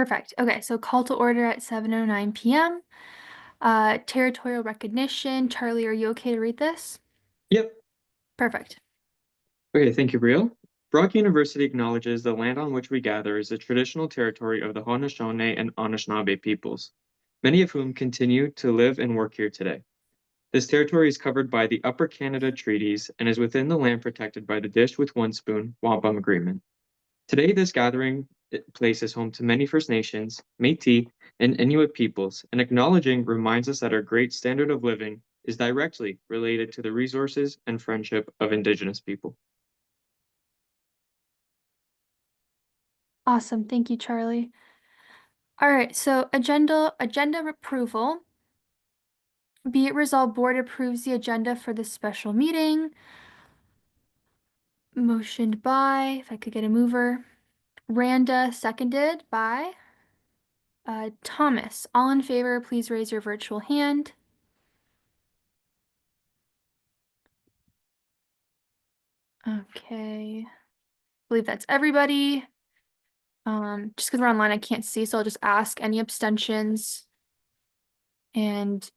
Perfect. Okay, so call to order at 7:09 p.m. Territorial recognition. Charlie, are you okay to read this? Yep. Perfect. Okay, thank you, Brielle. Brock University acknowledges the land on which we gather is the traditional territory of the Haudenosaunee and Anishinaabe peoples, many of whom continue to live and work here today. This territory is covered by the Upper Canada Treaties and is within the land protected by the Dish with One Spoon Wampum Agreement. Today, this gathering place is home to many First Nations, Métis, and Inuit peoples, and acknowledging reminds us that our great standard of living is directly related to the resources and friendship of Indigenous people. Awesome. Thank you, Charlie. All right, so agenda approval. Be it resolved, board approves the agenda for this special meeting. Motioned by, if I could get a mover, Randa, seconded by Thomas. All in favor, please raise your virtual hand. Okay. I believe that's everybody. Just because we're online, I can't see, so I'll just ask any abstentions. And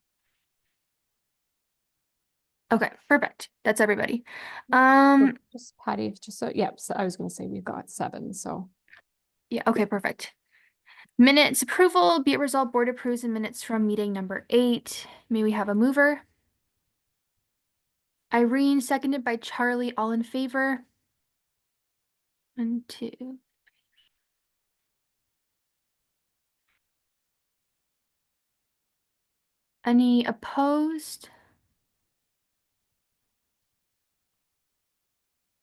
okay, perfect. That's everybody. Just Patty, just so, yeah, so I was gonna say we've got 7, so. Yeah, okay, perfect. Minutes approval, be it resolved, board approves the minutes from meeting number 8. May we have a mover? Irene, seconded by Charlie, all in favor? 1, 2. Any opposed?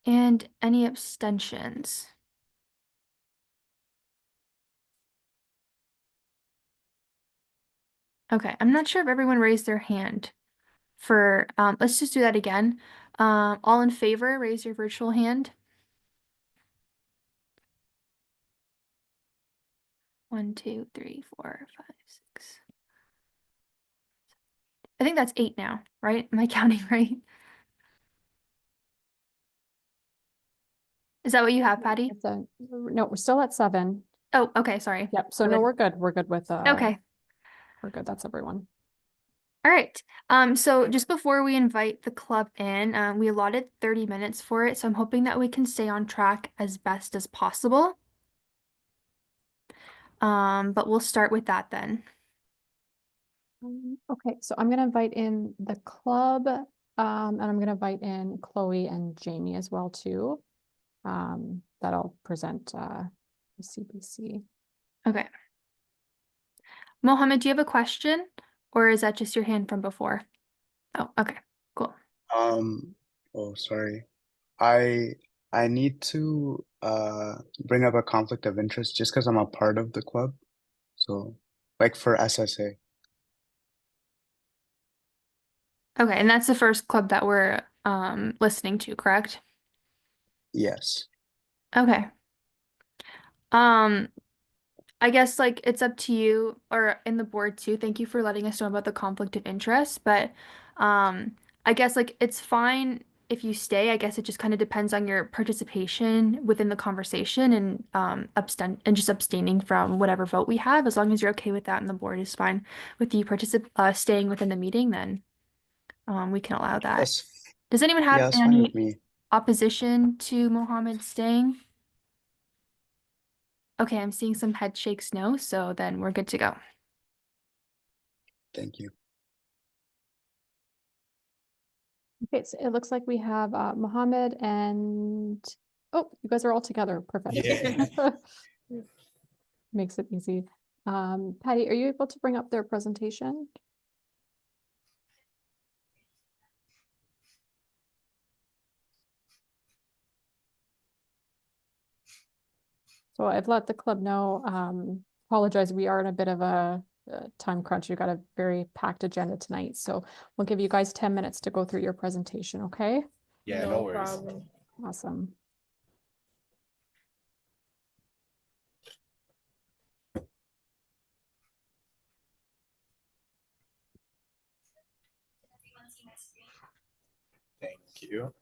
And any abstentions? Okay, I'm not sure if everyone raised their hand for, let's just do that again. All in favor, raise your virtual hand. 1, 2, 3, 4, 5, 6. I think that's 8 now, right? Am I counting right? Is that what you have, Patty? No, we're still at 7. Oh, okay, sorry. Yep, so Good. no, we're good. We're good with, Okay. we're good. That's everyone. All right. So just before we invite the club in, we allotted 30 minutes for it, so I'm hoping that we can stay on track as best as possible. But we'll start with that then. Okay, so I'm gonna invite in the club, and I'm gonna invite in Chloe and Jamie as well too. That'll present the CBC. Okay. Mohammed, do you have a question, or is that just your hand from before? Oh, okay, cool. Oh, sorry. I I need to bring up a conflict of interest just because I'm a part of the club. So, like for SSA. Okay, and that's the first club that we're listening to, correct? Yes. Okay. I guess like it's up to you or in the board too. Thank you for letting us know about the conflict of interest, but I guess like it's fine if you stay. I guess it just kind of depends on your participation within the conversation and just abstaining from whatever vote we have. As long as you're okay with that and the board is fine with you staying within the meeting, then we can allow that. That's Does anyone yeah, have that's fine with any me. opposition to Mohammed staying? Okay, I'm seeing some head shakes no, so then we're good to go. Thank you. Okay, so it looks like we have Mohammed and oh, you guys are all together. Perfect. Yeah. Makes it easy. Patty, are you able to bring up their presentation? So I've let the club know, apologize, we are in a bit of a time crunch. You've got a very packed agenda tonight. So we'll give you guys 10 minutes to go through your presentation, okay? Yeah, no worries. Problem. Awesome. Thank you.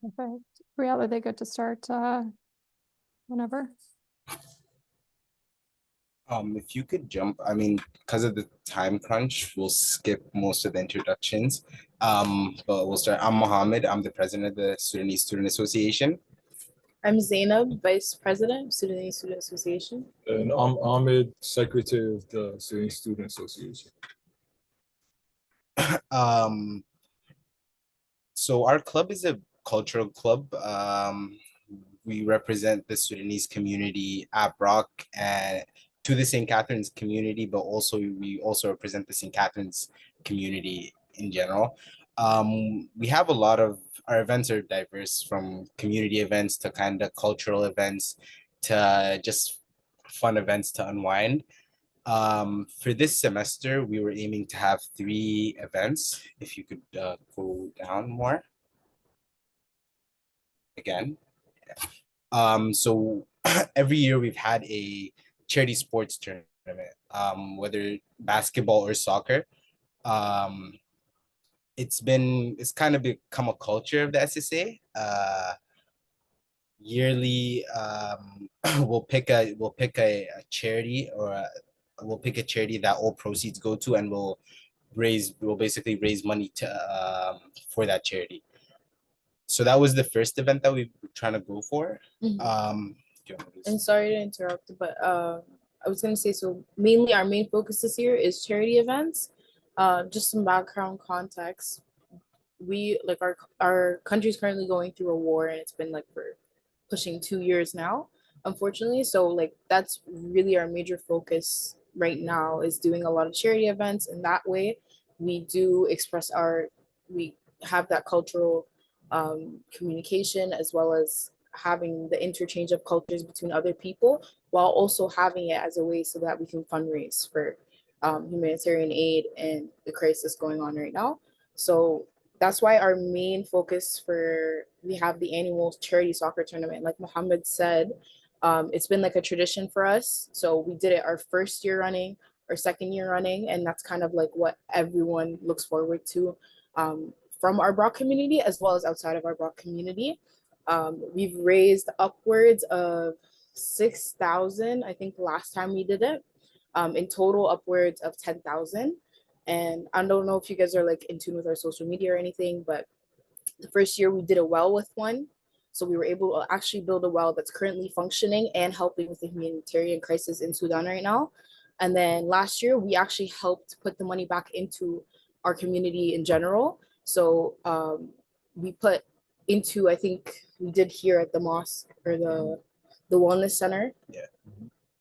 Perfect. Brielle, are they good to start whenever? If you could jump, I mean, because of the time crunch, we'll skip most of the introductions. But we'll start. I'm Mohammed. I'm the president of the Sudanese Student Association. I'm Zainab, Vice President, Sudanese Student Association. And I'm Ahmed, Secretary of the Sudanese Student Association. Um, so our club is a cultural club. We represent the Sudanese community at Brock and to the St. Catharines community, but also we also represent the St. Catharines community in general. We have a lot of our events are diverse from community events to kind of cultural events to just fun events to unwind. For this semester, we were aiming to have 3 events. If you could go down more again. So every year we've had a charity sports tournament, whether basketball or soccer. Um, it's kind of become a culture of the SSA. Yearly, we'll pick a charity we'll pick a charity that all proceeds go to, and we'll basically raise money to for that charity. So that was the first event that we were trying to go for. Do you want me to- And sorry to interrupt, but I was gonna say, so mainly our main focus this year is charity events. Just some background context. We like our country's currently going through a war, and it's been like for pushing 2 years now, unfortunately. So like that's really our major focus right now, is doing a lot of charity events, and that way we do express we have that cultural communication, as well as having the interchange of cultures between other people, while also having it as a way so that we can fundraise for humanitarian aid and the crisis going on right now. So that's why our main focus we have the annual charity soccer tournament. Like Mohammed said, it's been like a tradition for us. So we did it our first year running, our second year running, and that's kind of like what everyone looks forward to, from our Brock community as well as outside of our Brock community. We've raised upwards of 6,000, I think, last time we did it. In total, upwards of 10,000. And I don't know if you guys are like in tune with our social media or anything, but the first year we did a well with one. So we were able to actually build a well that's currently functioning and helping with the humanitarian crisis in Sudan right now. And then last year, we actually helped put the money back into our community in general. So we put into, I think we did here at the mosque or the wellness center. Yeah.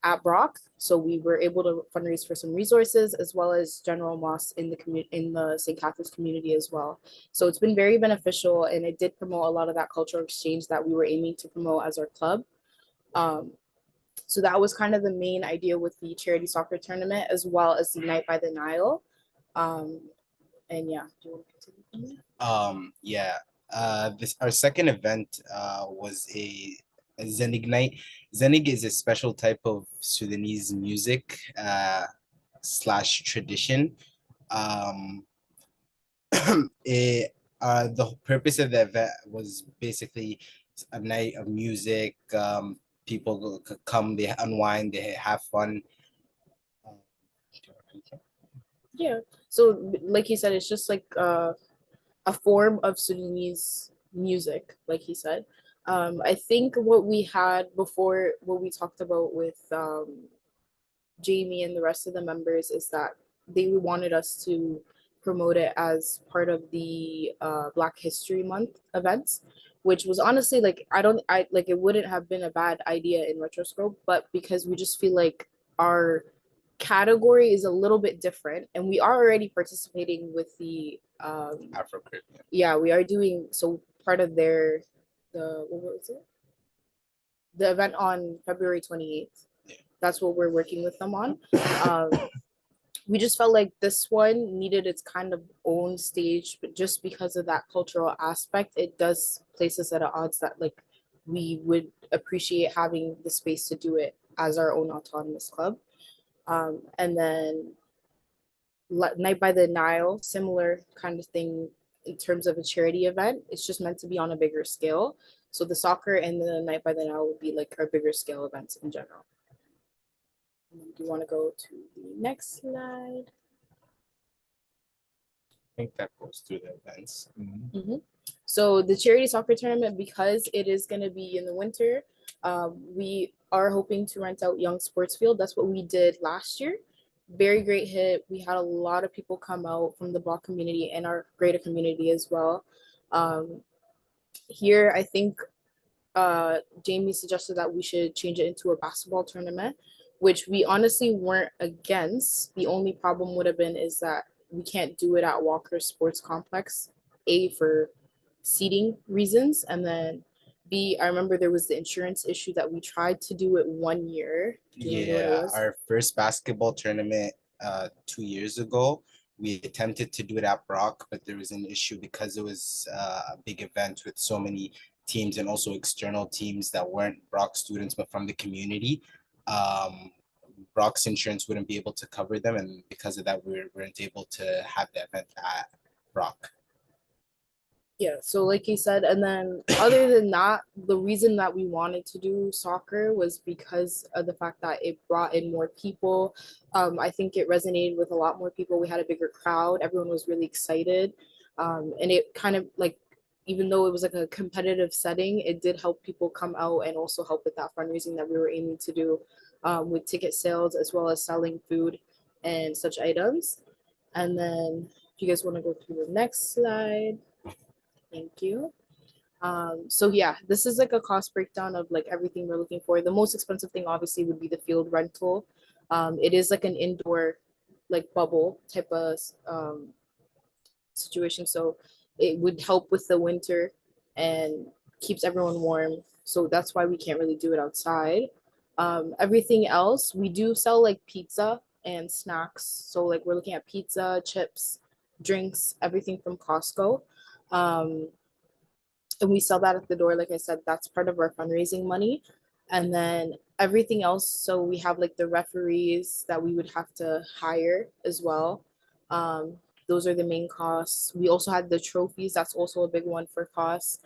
At Brock. So we were able to fundraise for some resources, as well as general mosques in the community, in the St. Catherine's community as well. So it's been very beneficial, and it did promote a lot of that cultural exchange that we were aiming to promote as our club. So that was kind of the main idea with the charity soccer tournament, as well as the Night by the Nile. And yeah, do you want to continue? Yeah. This our second event was a Zenig night. Zenig is a special type of Sudanese music slash tradition. Um, the purpose of the event was basically a night of music. People could come, they unwind, they have fun. Yeah. So like he said, it's just like a form of Sudanese music, like he said. I think what we had before, what we talked about with Jamie and the rest of the members, is that they wanted us to promote it as part of the Black History Month events, which was honestly like I like it wouldn't have been a bad idea in retrospect, but because we just feel like our category is a little bit different, and we are already participating with the Afro-Caribbean. yeah, we are doing so part of what was it? The event on February 28th. Yeah. That's what we're working with them on. We just felt like this one needed its kind of own stage, but just because of that cultural aspect, it does place us at odds that like we would appreciate having the space to do it as our own autonomous club. And then Night by the Nile, similar kind of thing. in terms of a charity event. It's just meant to be on a bigger scale. So the soccer and the Night by the Nile would be like our bigger scale events in general. Do you want to go to the next slide? I think that goes through the events. So the charity soccer tournament, because it is going to be in the winter, we are hoping to rent out Young Sports Field. That's what we did last year. Very great hit. We had a lot of people come out from the block community and our greater community as well. Here, I think Jamie suggested that we should change it into a basketball tournament, which we honestly weren't against. The only problem would have been is that we can't do it at Walker Sports Complex, A, for seating reasons, and then B, I remember there was the insurance issue that we tried to do it 1 year. Do you remember what it was? Our first basketball tournament 2 years ago, we attempted to do it at Brock, but there was an issue because it was a big event with so many teams and also external teams that weren't Brock students but from the community. Brock's insurance wouldn't be able to cover them, and because of that, we weren't able to have the event at Brock. Yeah, so like you said, and then other than that, the reason that we wanted to do soccer was because of the fact that it brought in more people. I think it resonated with a lot more people. We had a bigger crowd. Everyone was really excited. And it kind of like, even though it was like a competitive setting, it did help people come out and also help with that fundraising that we were aiming to do with ticket sales as well as selling food and such items. And then if you guys want to go through the next slide. Thank you. So yeah, this is like a cost breakdown of like everything we're looking for. The most expensive thing obviously would be the field rental. It is like an indoor like bubble type of situation. So it would help with the winter and keeps everyone warm. So that's why we can't really do it outside. Everything else, we do sell like pizza and snacks. So like we're looking at pizza, chips, drinks, everything from Costco. And we sell that at the door. Like I said, that's part of our fundraising money. And then everything else, so we have like the referees that we would have to hire as well. Those are the main costs. We also had the trophies. That's also a big one for costs.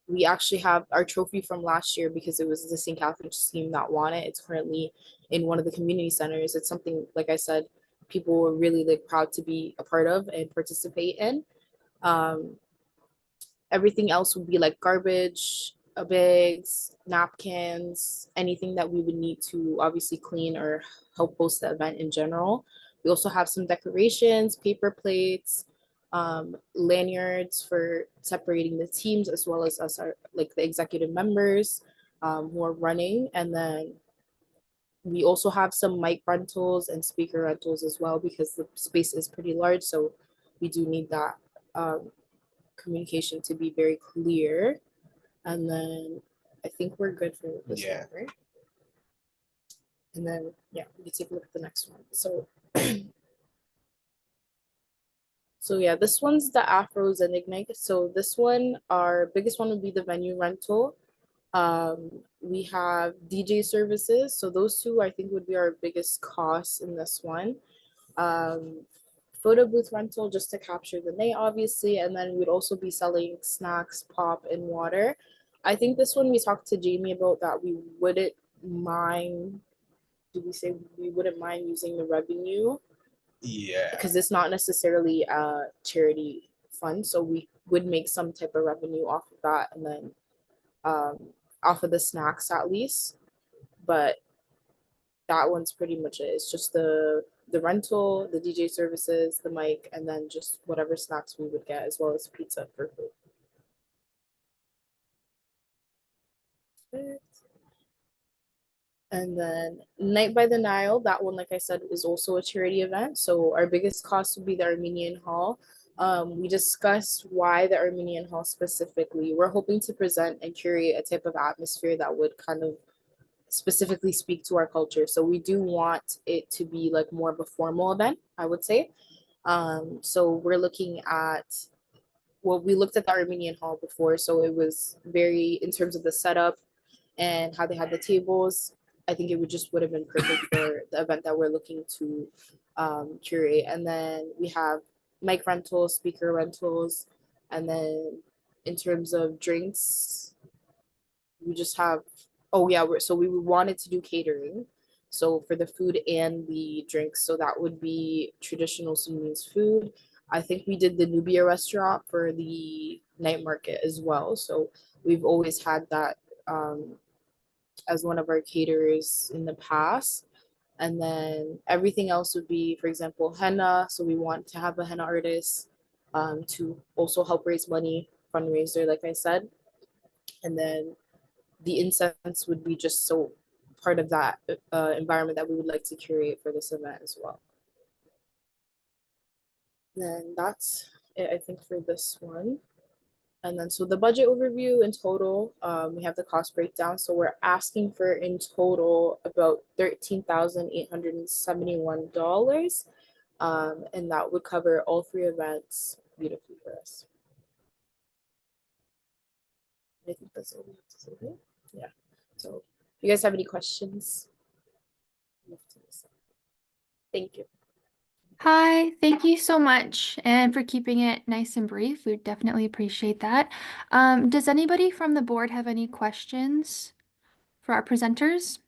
We actually have our trophy from last year because it was the St. Catherine's team that won it. It's currently in one of the community centers. It's something, like I said, people were really like proud to be a part of and participate in. Everything else would be like garbage, bags, napkins, anything that we would need to obviously clean or help host the event in general. We also have some decorations, paper plates, lanyards for separating the teams as well as us, our, like the executive members who are running. And then we also have some mic rentals and speaker rentals as well because the space is pretty large. So we do need that communication to be very clear. And then I think we're good for this one, right? And then yeah, we can take a look at the next one. So so yeah, this one's the Afros Enigma. So this one, our biggest one would be the venue rental. We have DJ services. So those two I think would be our biggest costs in this one. Photo booth rental just to capture the night, obviously, and then we'd also be selling snacks, pop, and water. I think this one we talked to Jamie about that we wouldn't mind. Did we say we wouldn't mind using the revenue? Yeah. Because it's not necessarily a charity fund, so we would make some type of revenue off of that, and then off of the snacks at least. But that one's pretty much it. It's just the rental, the DJ services, the mic, and then just whatever snacks we would get, as well as pizza for food. And then Night by the Nile, that one, like I said, is also a charity event. So our biggest cost would be the Armenian Hall. We discussed why the Armenian Hall specifically. We're hoping to present and curate a type of atmosphere that would kind of specifically speak to our culture. So we do want it to be like more of a formal event, I would say. So we're looking at, well, we looked at the Armenian Hall before, so it was very, in terms of the setup and how they had the tables, I think it would have been perfect for the event that we're looking to curate. And then we have mic rentals, speaker rentals, and then in terms of drinks, we just have, oh yeah, so we wanted to do catering. So for the food and the drinks, so that would be traditional Sudanese food. I think we did the Nubia restaurant for the night market as well. So we've always had that as one of our caterers in the past. And then everything else would be, for example, henna. So we want to have a henna artist to also help raise money, fundraiser, like I said. And then the incense would be just so part of that environment that we would like to curate for this event as well. And then that's it, I think, for this one. And then so the budget overview in total, we have the cost breakdown. So we're asking for in total about $13,871. And that would cover all three events beautifully for us. I think that's all we have to say here. Yeah. So if you guys have any questions, thank you. Hi, thank you so much and for keeping it nice and brief. We definitely appreciate that. Does anybody from the board have any questions for our presenters?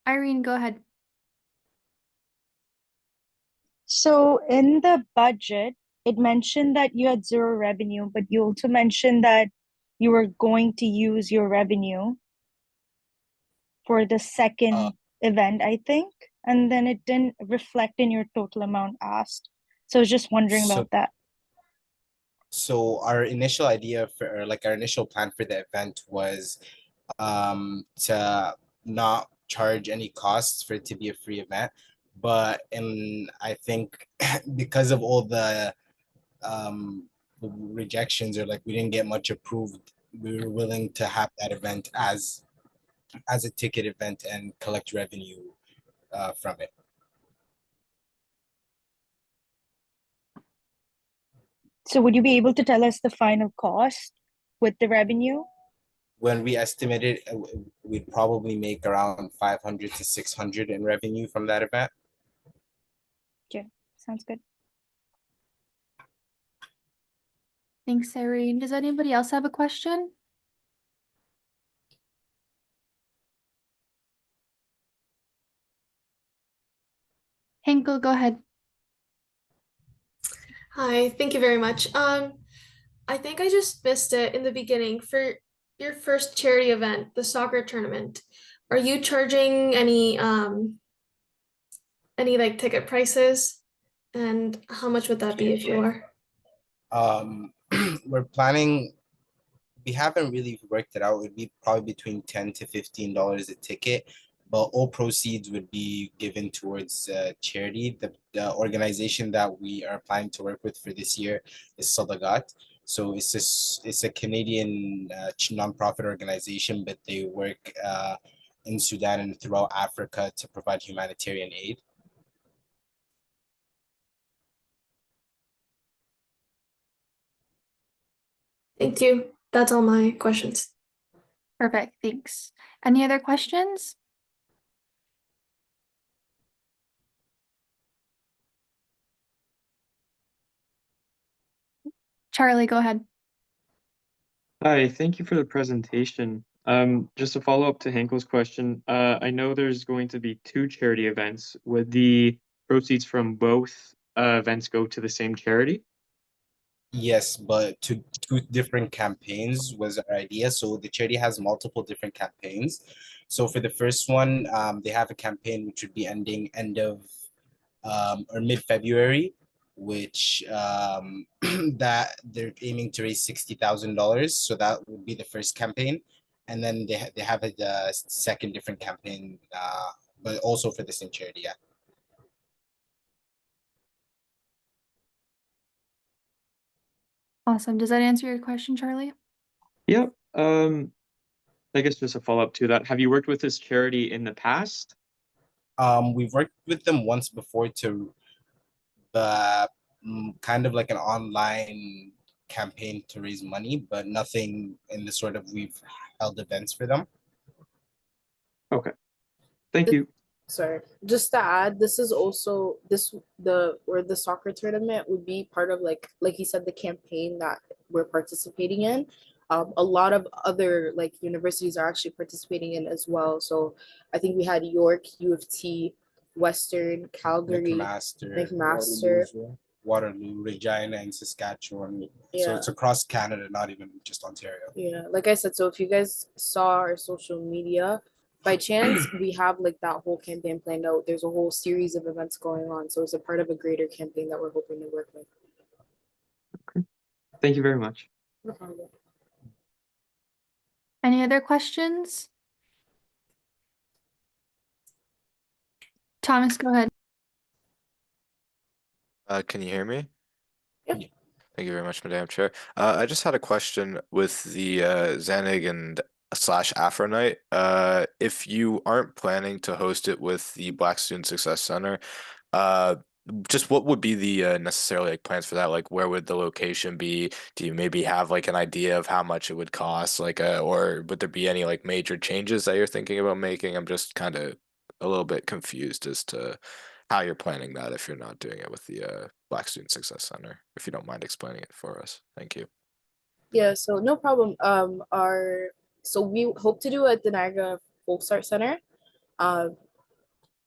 Irene, go ahead. So in the budget, it mentioned that you had zero revenue, but you also mentioned that you were going to use your revenue for the Uh, second event, I think, and then it didn't reflect in your total amount asked. So I was just wondering so about that. so our initial idea for, or like our initial plan for the event was to not charge any costs for it to be a free event. But in I think because of all the rejections, or like we didn't get much approved, we were willing to have that event as a ticket event and collect revenue from it. So would you be able to tell us the final cost with the revenue? When we estimated, we'd probably make around 500 to 600 in revenue from that event. Okay, sounds good. Thanks, Irene. Does anybody else have a question? Henkel, go ahead. Hi, thank you very much. I think I just missed it in the beginning. For your first charity event, the soccer tournament, are you charging any like ticket prices? And how much would that be if you are? Um, we're planning, we haven't really worked it out. It would be probably between $10 to $15 a ticket, but all proceeds would be given towards charity. The organization that we are planning to work with for this year is Sadagat. So it's a Canadian nonprofit organization, but they work in Sudan and throughout Africa to provide humanitarian aid. Thank you. That's all my questions. Perfect, thanks. Any other questions? Charlie, go ahead. Hi, thank you for the presentation. Just to follow up to Hankel's question, I know there's going to be two charity events. Would the proceeds from both events go to the same charity? Yes, but to two different campaigns was our idea. So the charity has multiple different campaigns. So for the first one, they have a campaign which would be ending end of or mid-February, which that they're aiming to raise $60,000. So that would be the first campaign, and then they have a second different campaign, but also for the same charity. Yeah. Awesome. Does that answer your question, Charlie? Yep. I guess just a follow-up to that. Have you worked with this charity in the past? We've worked with them once before to kind of like an online campaign to raise money, but nothing in the sort of we've held events for them. Okay. Thank you. Sorry, just to add, this is also the soccer tournament would be part of like you said, the campaign that we're participating in. A lot of other like universities are actually participating in as well. So I think we had York, U of T, Western, Calgary, McMaster. Waterloo, Regina, and Saskatchewan. Yeah. So it's across Canada, not even just Ontario. Yeah, like I said, so if you guys saw our social media, by chance, we have like that whole campaign planned out. There's a whole series of events going on. So it's a part of a greater campaign that we're hoping to work with. Okay. Thank you very much. No problem. Any other questions? Thomas, go ahead. Can you hear me? Yep. Thank you very much, Madam Chair. I just had a question with the Zanig and slash Afro Night. If you aren't planning to host it with the Black Student Success Center, uh, just what would be the necessarily like plans for that? Like, where would the location be? Do you maybe have like an idea of how much it would cost? Like, or would there be any like major changes that you're thinking about making? I'm just kind of a little bit confused as to how you're planning that if you're not doing it with the Black Student Success Center. If you don't mind explaining it for us, thank you. Yeah, so no problem. So we hope to do it at the Niagara Folk Art Center.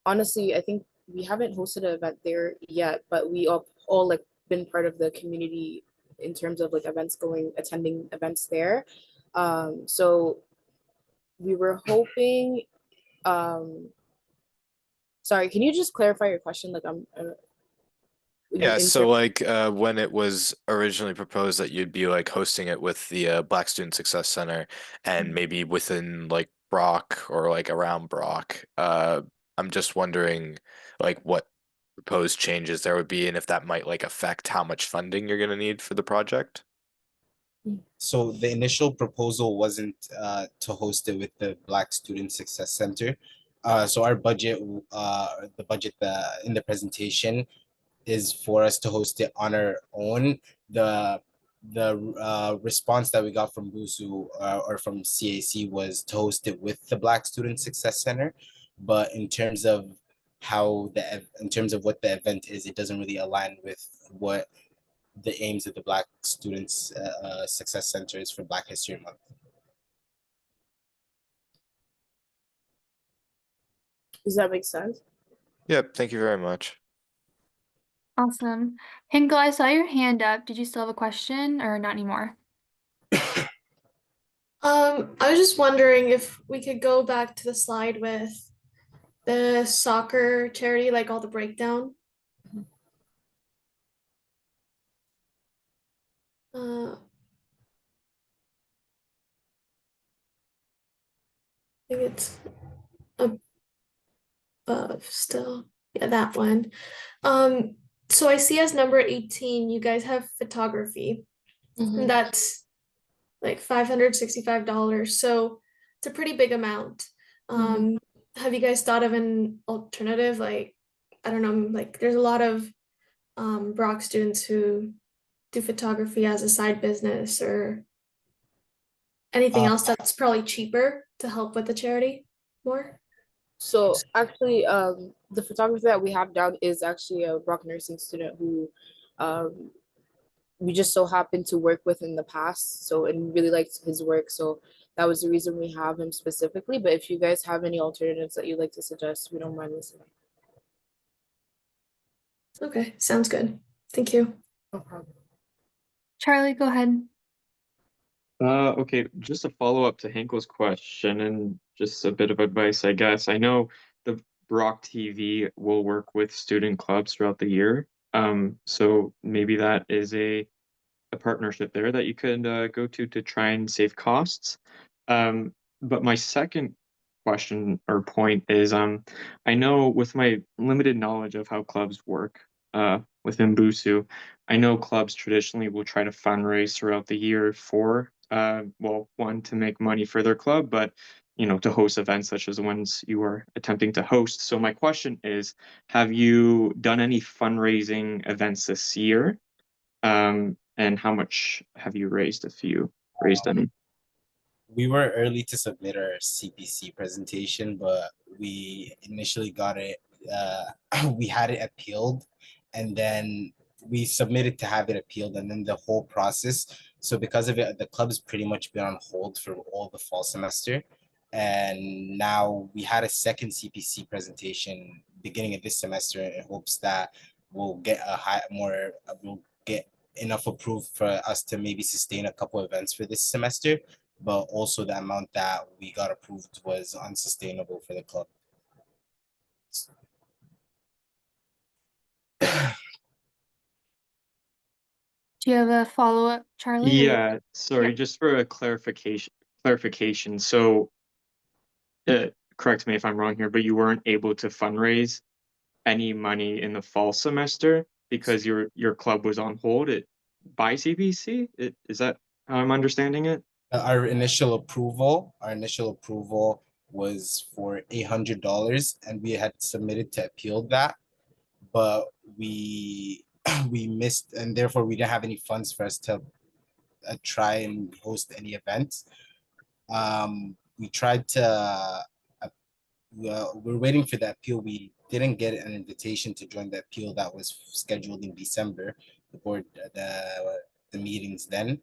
Honestly, I think we haven't hosted an event there yet, but we all like been part of the community in terms of like attending events there. So we were hoping. Sorry, can you just clarify your question? Like Yeah, so like when it was originally proposed that you'd be like hosting it with the Black Student Success Center and maybe within like Brock or like around Brock, I'm just wondering like what proposed changes there would be and if that might like affect how much funding you're gonna need for the project. So the initial proposal wasn't to host it with the Black Student Success Center. So our budget, the budget in the presentation is for us to host it on our own. The response that we got from BUSU or from CAC was to host it with the Black Student Success Center. But in terms of what the event is, it doesn't really align with what the aims of the Black Students Success Center is for Black History Month. Does that make sense? Yep, thank you very much. Awesome. Hinkle, I saw your hand up. Did you still have a question or not anymore? I was just wondering if we could go back to the slide with the soccer charity, like all the breakdown. I think it's above still. Yeah, that one. So I see as number 18, you guys have photography. And that's like $565. So it's a pretty big amount. Have you guys thought of an alternative? Like, I don't know, like there's a lot of Brock students who do photography as a side business or anything else that's probably cheaper to help with the charity more. So actually, the photographer that we have down is actually a Brock nursing student who we just so happened to work with in the past. So, and really liked his work. So that was the reason we have him specifically. But if you guys have any alternatives that you'd like to suggest, we don't mind listening. Okay, sounds good. Thank you. No problem. Charlie, go ahead. Okay, just a follow-up to Henkel's question and just a bit of advice, I guess. I know the Brock TV will work with student clubs throughout the year. So maybe that is a partnership there that you could go to try and save costs. But my second question or point is, I know with my limited knowledge of how clubs work within BUSU, I know clubs traditionally will try to fundraise throughout the year for, well, one, to make money for their club, but to host events such as the ones you are attempting to host. So my question is, have you done any fundraising events this year? And how much have you raised, if you raised any? We were early to submit our CPC presentation, but we initially got it, we had it appealed, and then we submitted to have it appealed, and then the whole process. So because of it, the club's pretty much been on hold for all the fall semester. And now we had a second CPC presentation beginning of this semester in hopes that we'll get we'll get enough approved for us to maybe sustain a couple events for this semester, but also the amount that we got approved was unsustainable for the club. Do you have a follow-up, Charlie? Yeah, sorry, just for a clarification. So, correct me if I'm wrong here, but you weren't able to fundraise any money in the fall semester because your club was on hold by CBC? Is that how I'm understanding it? Our initial approval was for $800, and we had submitted to appeal that, but we we missed, and therefore we didn't have any funds for us to try and host any events. We tried to. We're waiting for the appeal. We didn't get an invitation to join the appeal that was scheduled in December. The board, the meetings then.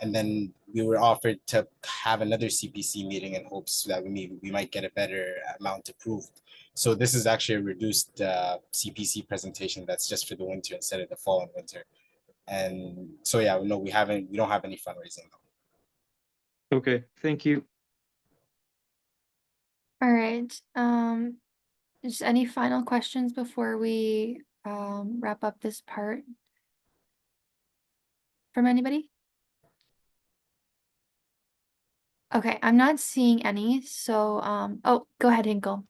And then we were offered to have another CPC meeting in hopes that we might get a better amount approved. So this is actually a reduced CPC presentation that's just for the winter instead of the fall and winter. And so yeah, no, we don't have any fundraising though. Okay, thank you. All right. Just any final questions before we wrap up this part from anybody? Okay, I'm not seeing any, so oh, go ahead, Hinkle.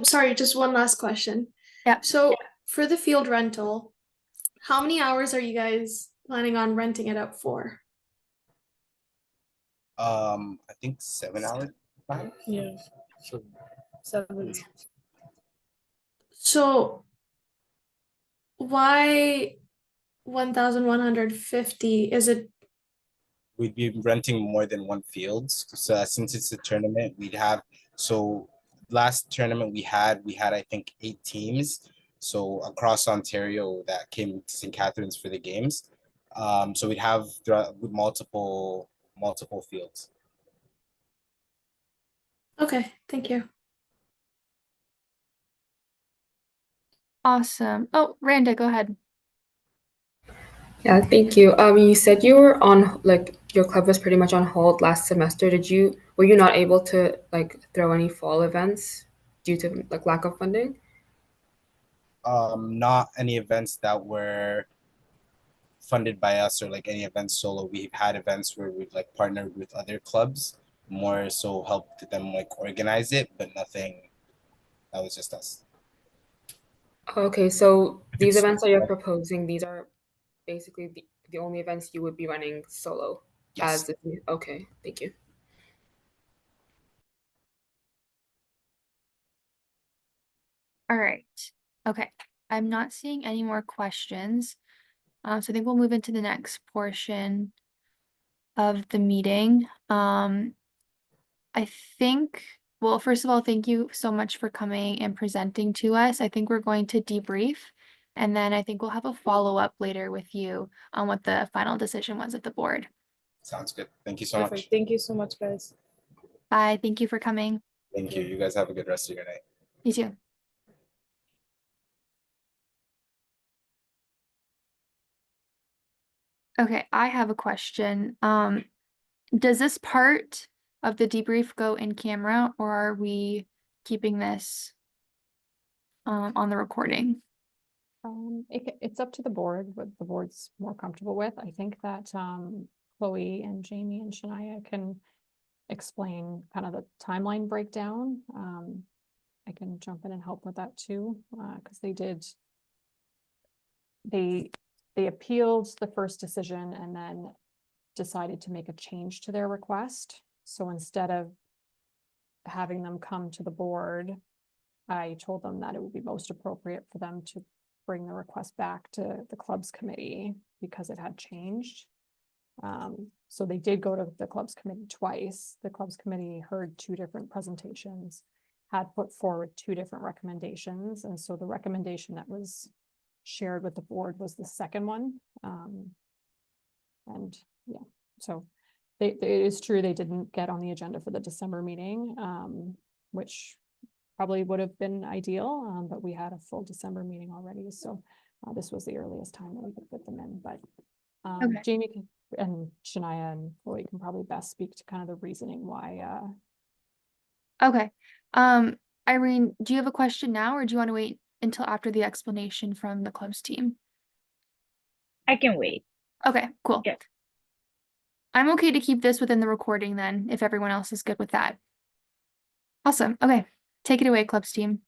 Sorry, just one last question. Yeah. So for the field rental, how many hours are you guys planning on renting it out for? I think 7 hours. Yeah. 7. So why 1,150? Is it We'd be renting more than one field. So since it's a tournament, so last tournament we had I think 8 teams. So across Ontario that came to St. Catharines for the games. So we'd have multiple fields. okay? Thank you. Awesome. Oh, Randa, go ahead. Yeah, thank you. You said you were on, like, your club was pretty much on hold last semester. Were you not able to, like, throw any fall events due to, like, lack of funding? Not any events that were funded by us or like any events solo. We've had events where we've like partnered with other clubs, more so helped them like organize it, but nothing. That was just us. Okay, so these events that you're proposing, these are basically the only events you would be running solo. Yes. Okay, thank you. All right. Okay. I'm not seeing any more questions. So I think we'll move into the next portion of the meeting. I think, well, first of all, thank you so much for coming and presenting to us. I think we're going to debrief, and then I think we'll have a follow-up later with you on what the final decision was of the board. Sounds good. Thank you so Perfect. much. Thank you so much, guys. Bye. Thank you for coming. Thank you. You guys have a good rest of your night. You too. Okay, I have a question. Does this part of the debrief go in camera, or are we keeping this on the recording? It's up to the board, what the board's more comfortable with. I think that Chloe and Jamie and Shania can explain kind of the timeline breakdown. I can jump in and help with that too, because they appealed the first decision and then decided to make a change to their request. So instead of having them come to the board, I told them that it would be most appropriate for them to bring the request back to the clubs committee because it had changed. So they did go to the clubs committee twice. The clubs committee heard two different presentations, had put forward two different recommendations. And so the recommendation that was shared with the board was the second one. And yeah, so it is true they didn't get on the agenda for the December meeting, which probably would have been ideal, but we had a full December meeting already. So this was the earliest time that we could fit them in. But Okay. Jamie and Shania and Chloe can probably best speak to kind of the reasoning why. Okay. Irene, do you have a question now, or do you want to wait until after the explanation from the club's team? I can wait. Okay, cool. Yeah. I'm okay to keep this within the recording then, if everyone else is good with that. Awesome. Okay. Take it away, club's team.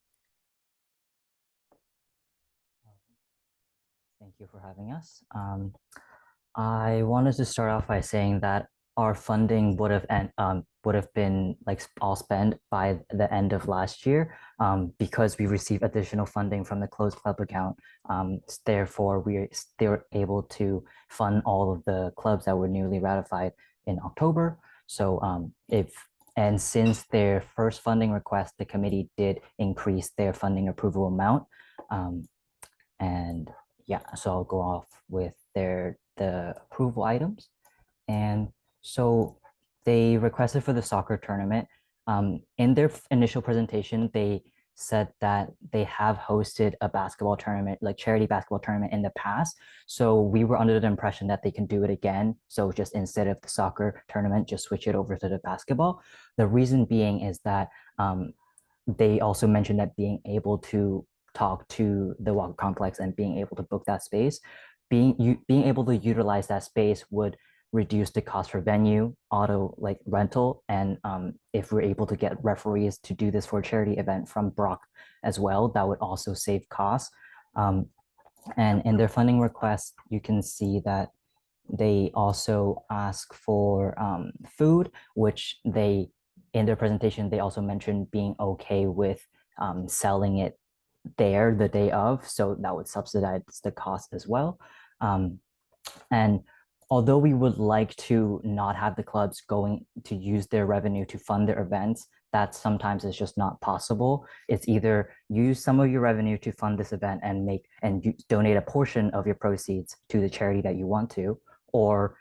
Thank you for having us. I wanted to start off by saying that our funding would have been like all spent by the end of last year, because we received additional funding from the closed club account. Therefore, they were able to fund all of the clubs that were newly ratified in October. So since their first funding request, the committee did increase their funding approval amount. And yeah, so I'll go off with the approval items. And so they requested for the soccer tournament. In their initial presentation, they said that they have hosted a basketball tournament, like charity basketball tournament in the past. So we were under the impression that they can do it again. So just instead of the soccer tournament, just switch it over to the basketball. The reason being is that they also mentioned that being able to talk to the Walker Complex and being able to book that space, being able to utilize that space would reduce the cost for venue, auto like rental, and if we're able to get referees to do this for a charity event from Brock as well, that would also save costs. And in their funding request, you can see that they also ask for food, which they, in their presentation, they also mentioned being okay with selling it there the day of, so that would subsidize the cost as well. And although we would like to not have the clubs going to use their revenue to fund their events, that sometimes is just not possible. It's either use some of your revenue to fund this event and donate a portion of your proceeds to the charity that you want to, or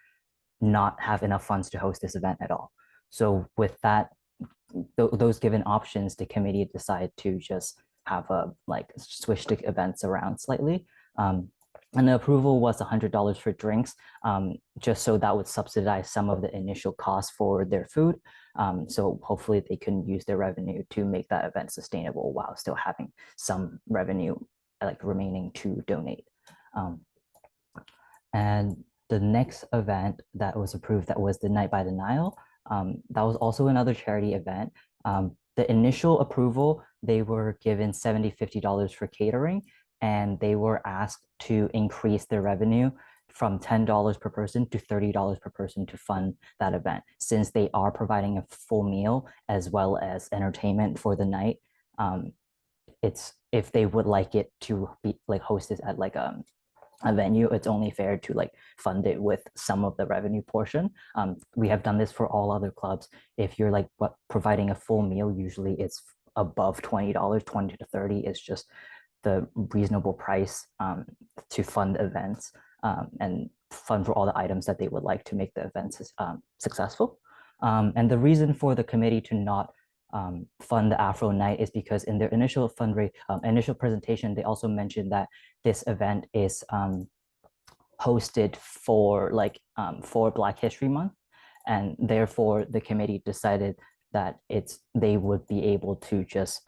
not have enough funds to host this event at all. So with that, those given options, the committee decided to just have a switch the events around slightly. And the approval was $100 for drinks, just so that would subsidize some of the initial costs for their food. So hopefully they can use their revenue to make that event sustainable while still having some revenue remaining to donate. And the next event that was approved, that was the Night by the Nile. That was also another charity event. The initial approval, they were given $50 for catering, and they were asked to increase their revenue from $10 per person to $30 per person to fund that event. Since they are providing a full meal as well as entertainment for the night, it's, if they would like it to be hosted at a venue, it's only fair to fund it with some of the revenue portion. We have done this for all other clubs. If you're providing a full meal, usually it's above $20, 20 to 30 is just the reasonable price to fund events and fund for all the items that they would like to make the events successful. And the reason for the committee to not fund the Afro Night is because in their initial initial presentation, they also mentioned that this event is hosted for Black History Month, and therefore the committee decided that they would be able to just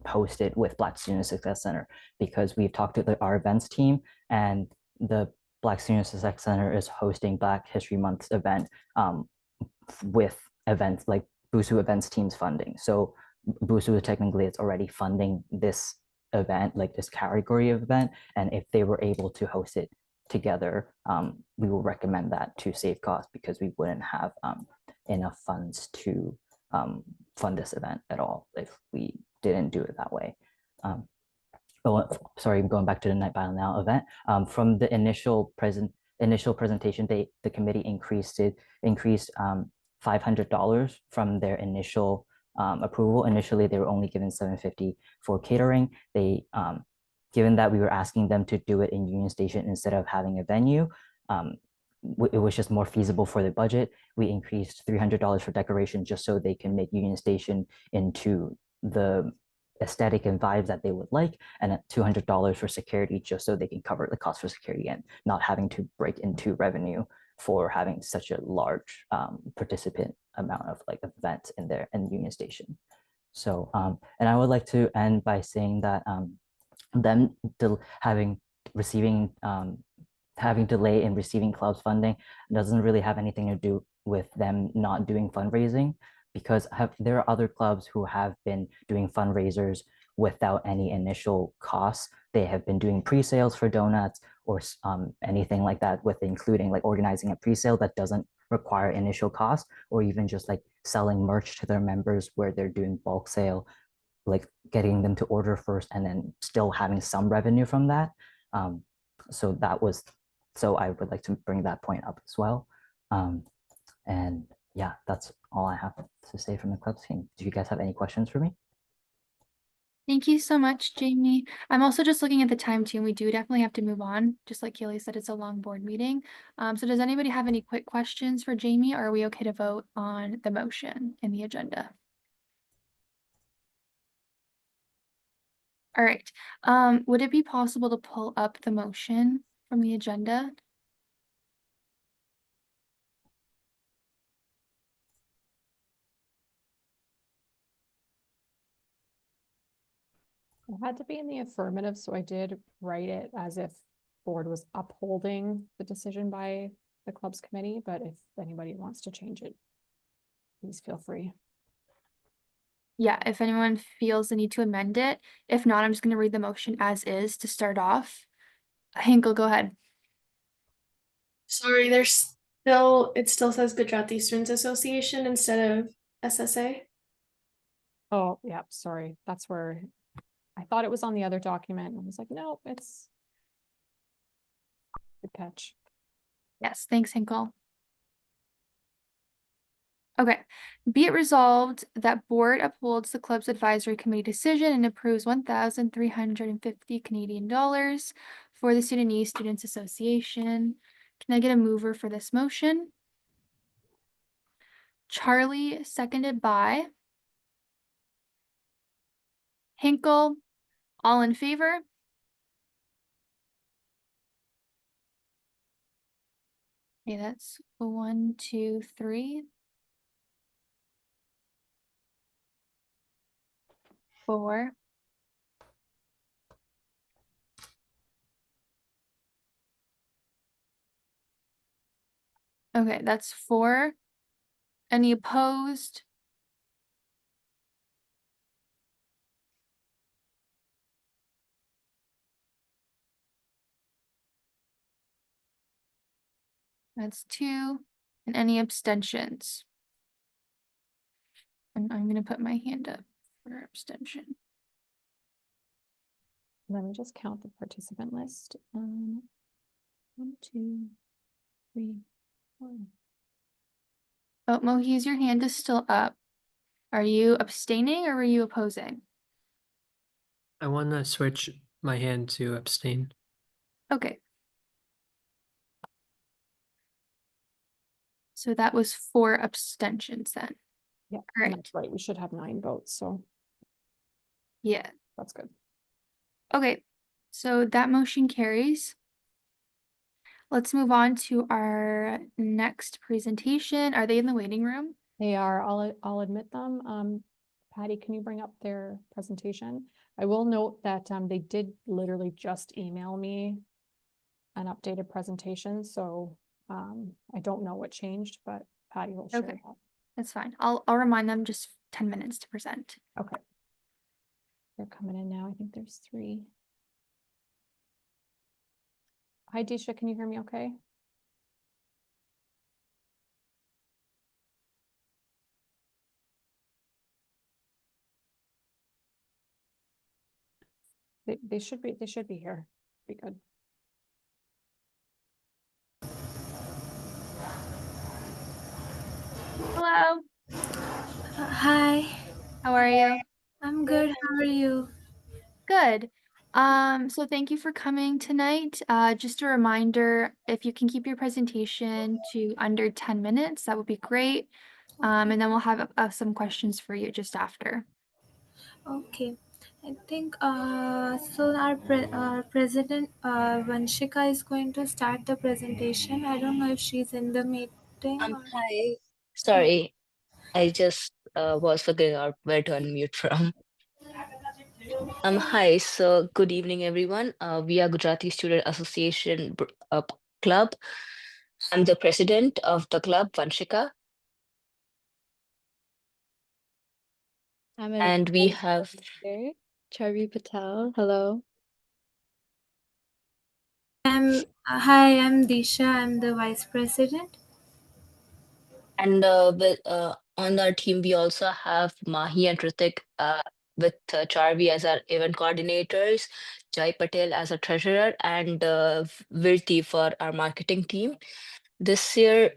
host it with Black Student Success Center, because we've talked to our events team, and the Black Student Success Center is hosting Black History Month's event with events like BUSU events team's funding. So BUSU technically is already funding this event, this category of event. And if they were able to host it together, we will recommend that to save costs, because we wouldn't have enough funds to fund this event at all if we didn't do it that way. oh, sorry, going back to the Night Battle Now event, from the initial presentation, the committee increased $500 from their initial approval. Initially, they were only given $750 for catering. Given that we were asking them to do it in Union Station instead of having a venue, it was just more feasible for the budget. We increased $300 for decoration just so they can make Union Station into the aesthetic and vibes that they would like, and $200 for security just so they can cover the cost for security and not having to break into revenue for having such a large participant amount of like events in there in Union Station. So and I would like to end by saying that them receiving having delay in receiving clubs funding doesn't really have anything to do with them not doing fundraising, because there are other clubs who have been doing fundraisers without any initial costs. They have been doing pre-sales for donuts or anything like that, with including like organizing a pre-sale that doesn't require initial cost, or even just like selling merch to their members where they're doing bulk sale, like getting them to order first and then still having some revenue from that. So I would like to bring that point up as well. And yeah, that's all I have to say from the club team. Do you guys have any questions for me? Thank you so much, Jamie. I'm also just looking at the time too, and we do definitely have to move on. Just like Keely said, it's a long board meeting. So does anybody have any quick questions for Jamie, or are we okay to vote on the motion in the agenda? All right. Would it be possible to pull up the motion from the agenda? It had to be in the affirmative, so I did write it as if board was upholding the decision by the club's committee, but if anybody wants to change it, please feel free. Yeah, if anyone feels the need to amend it. If not, I'm just going to read the motion as is to start off. Hinkle, go ahead. Sorry, it still says Gujarati Students Association instead of SSA. Oh, yeah, sorry. That's where I thought it was on the other document. And I was like, no, it's good catch. Yes, thanks, Hinkle. Okay, be it resolved that board upholds the club's advisory committee decision and approves 1,350 Canadian dollars for the Sudanese Students Association. Can I get a mover for this motion? Charlie, seconded by Hinkle. All in favor? Okay, that's 1, 2, 3, 4. Okay, that's 4. Any opposed? That's 2. And any abstentions? And I'm going to put my hand up for abstention. Let me just count the participant list. 1, 2, 3, 4. Oh, Mohiz, your hand is still up. Are you abstaining or were you opposing? I want to switch my hand to abstain. Okay. So that was 4 abstentions then. Yeah, All right. that's right. We should have 9 votes, so Yeah. that's good. Okay. So that motion carries. Let's move on to our next presentation. Are they in the waiting room? They are. I'll admit them. Patty, can you bring up their presentation? I will note that they did literally just email me an updated presentation, so I don't know what changed, but Patty will share Okay. that. That's fine. I'll remind them just 10 minutes to present. Okay. They're coming in now. I think there's 3. Hi, Disha, can you hear me okay? They should be here. Be good. Hello, Hi, how are you? I'm good. How are you? Good. So thank you for coming tonight. Just a reminder, if you can keep your presentation to under 10 minutes, that would be great. And then we'll have some questions for you just after. Okay. I think so our president Vanshika is going to start the presentation. I don't know if she's in the meeting or Hi. Sorry, I just was figuring out where to unmute from. Hi. So, good evening, everyone. We are Gujarati Student Association Club. I'm the president of the club, Vanshika, I'm an and we assistant have, here, Charvi Patel. Hello. hi, I'm Disha. I'm the vice president. and on our team, we also have Mahi and Ritik with Charvi as our event coordinators, Jai Patel as a treasurer, and Virti for our marketing team. This year,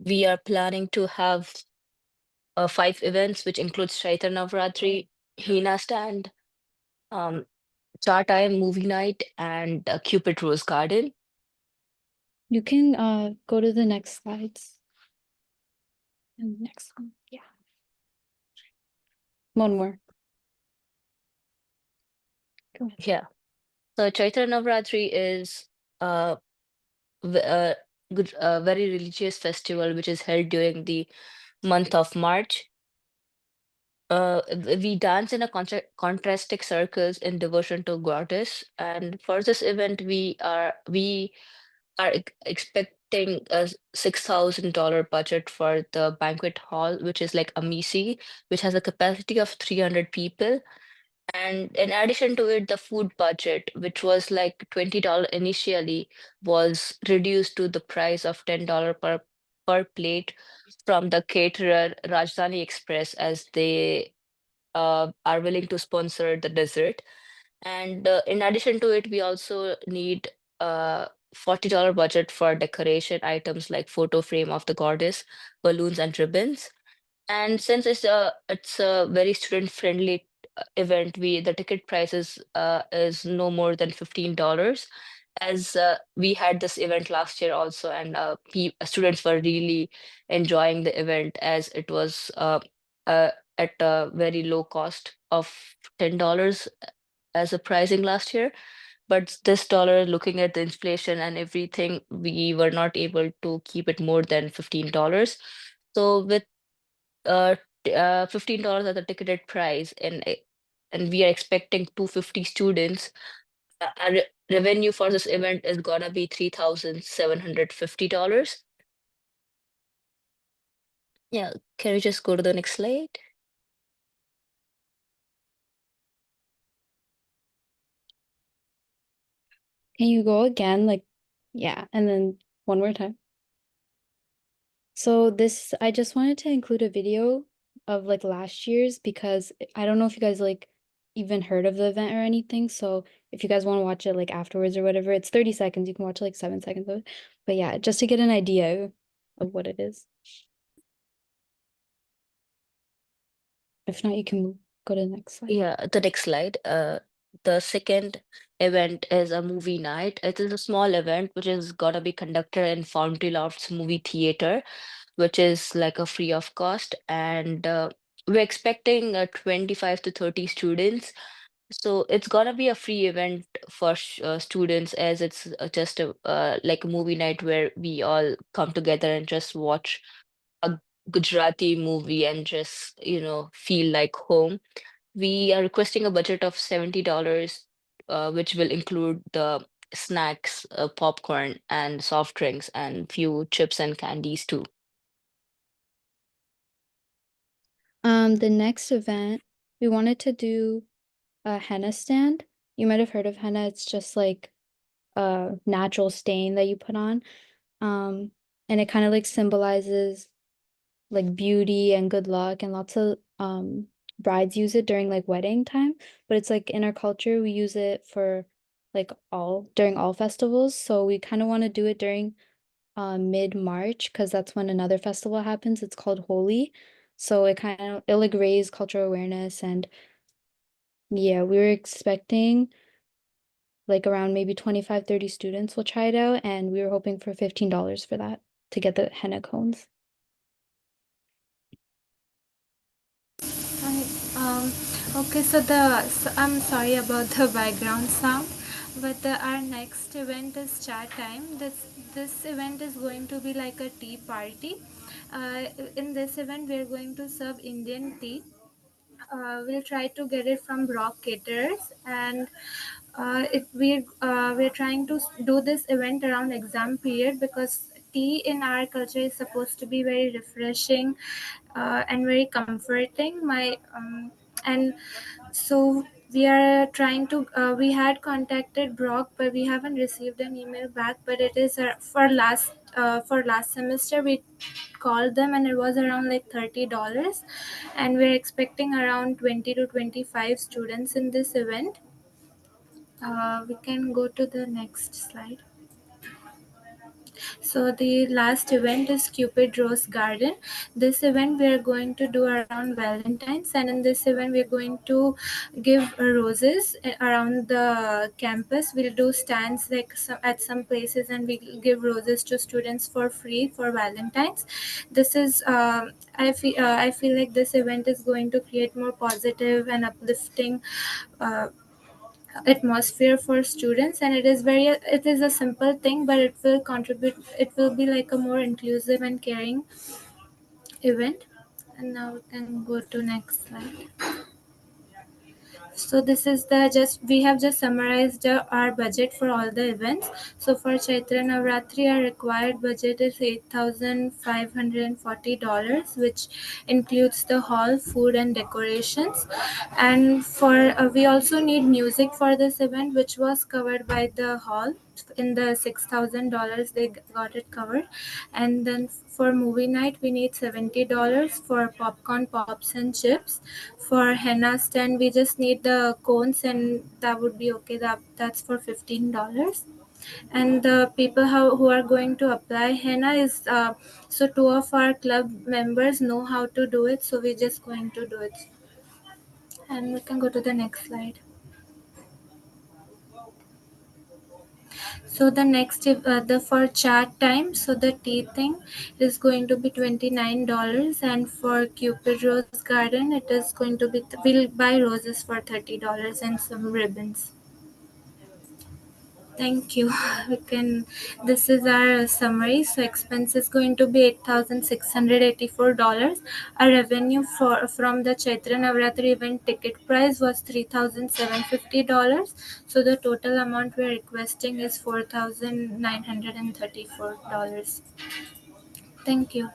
we are planning to have 5 events, which includes Chaitra Navratri, Hina Stand, um, Char Time Movie Night, and Cupid Rose Garden. You can go to the next slides. And next one. Yeah. One more. Go ahead. Yeah. So Chaitra Navratri is uh, a very religious festival which is held during the month of March. We dance in a contrastic circles in devotion to goddess, and for this event, we are expecting a $6,000 budget for the banquet hall, which is like a Misi, which has a capacity of 300 people. And in addition to it, the food budget, which was like $20 initially, was reduced to the price of $10 per plate from the caterer Rajdhani Express, as they are willing to sponsor the dessert. And in addition to it, we also need a $40 budget for decoration items like photo frame of the goddess, balloons, and ribbons. And since it's a very student friendly event, the ticket prices is no more than $15. As we had this event last year also, and students were really enjoying the event as it was uh, at a very low cost of $10 as a pricing last year. But this dollar, looking at the inflation and everything, we were not able to keep it more than $15. So with $15 at the ticketed price, and we are expecting 250 students. Our revenue for this event is gonna be $3,750. Yeah, can we just go to the next slide? Can you go again? Like, yeah, and then one more time. So this, I just wanted to include a video of like last year's because I don't know if you guys like even heard of the event or anything. So if you guys want to watch it like afterwards or whatever, it's 30 seconds. You can watch like 7 seconds of it. But yeah, just to get an idea of what it is. If not, you can go to the next slide. Yeah, the next slide. The second event is a movie night. It is a small event which is gonna be conducted in Foundry Lofts Movie Theater, which is like a free of cost, and we're expecting 25 to 30 students. So it's gonna be a free event for students, as it's just a like a movie night where we all come together and just watch a Gujarati movie and just feel like home. We are requesting a budget of $70, which will include the snacks, popcorn, and soft drinks, and few chips and candies too. The next event, we wanted to do a henna stand. You might have heard of henna. It's just like a natural stain that you put on. And it kind of like symbolizes like beauty and good luck and lots of brides use it during like wedding time, but it's like in our culture we use it for like all during all festivals. So we kind of want to do it during mid-March because that's when another festival happens. It's called Holi. So it'll like raise cultural awareness, and yeah, we were expecting like around maybe 25, 30 students will try it out, and we were hoping for $15 for that to get the henna cones. Okay, I'm sorry about the background sound, but our next event is chat time. This event is going to be like a tea party. Uh, in this event, we are going to serve Indian tea. We'll try to get it from Rock Caterers, and we're trying to do this event around exam period because tea in our culture is supposed to be very refreshing and very comforting. And so we are trying to we had contacted Brock, but we haven't received an email back. But it is for last semester we called them, and it was around like $30, and we're expecting around 20 to 25 students in this event. We can go to the next slide. So the last event is Cupid Rose Garden. This event we are going to do around Valentine's, and in this event we are going to give roses around the campus. We'll do stands like at some places, and we give roses to students for free for Valentine's. This is I feel like this event is going to create more positive and uplifting atmosphere for students, and it is a simple thing, but it will be like a more inclusive and caring event. And now we can go to next slide. So this is the just we have just summarized our budget for all the events. So for Chaitra Navratri, our required budget is $8,540, which includes the hall, food, and decorations. And for we also need music for this event, which was covered by the hall in the $6,000. They got it covered. And then for movie night, we need $70 for popcorn, pops, and chips. For henna stand, we just need the cones, and that would be okay. That's for $15. And the people who are going to apply henna is so two of our club members know how to do it, so we're just going to do it. And we can go to the next slide. So the next the for chat time, so the tea thing is going to be $29, and for Cupid Rose Garden it is going to be we'll buy roses for $30 and some ribbons. Thank you. We can. This is our summary. So expense is going to be $8,684. Our revenue from the Chaitra Navratri event ticket price was $3,750. So the total amount we are requesting is $4,934. Thank you.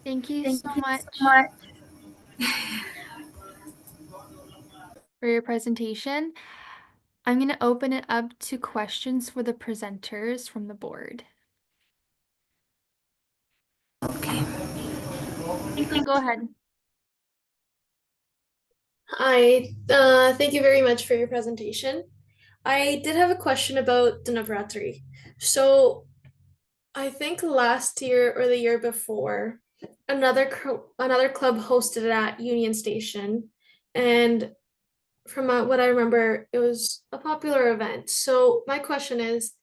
Thank you Thank so you so much much. for your presentation. I'm going to open it up to questions for the presenters from the board. Okay. You can go ahead. Hi, thank you very much for your presentation. I did have a question about the Navratri. So I think last year or the year before, another club hosted it at Union Station, and from what I remember, it was a popular event. So my question is,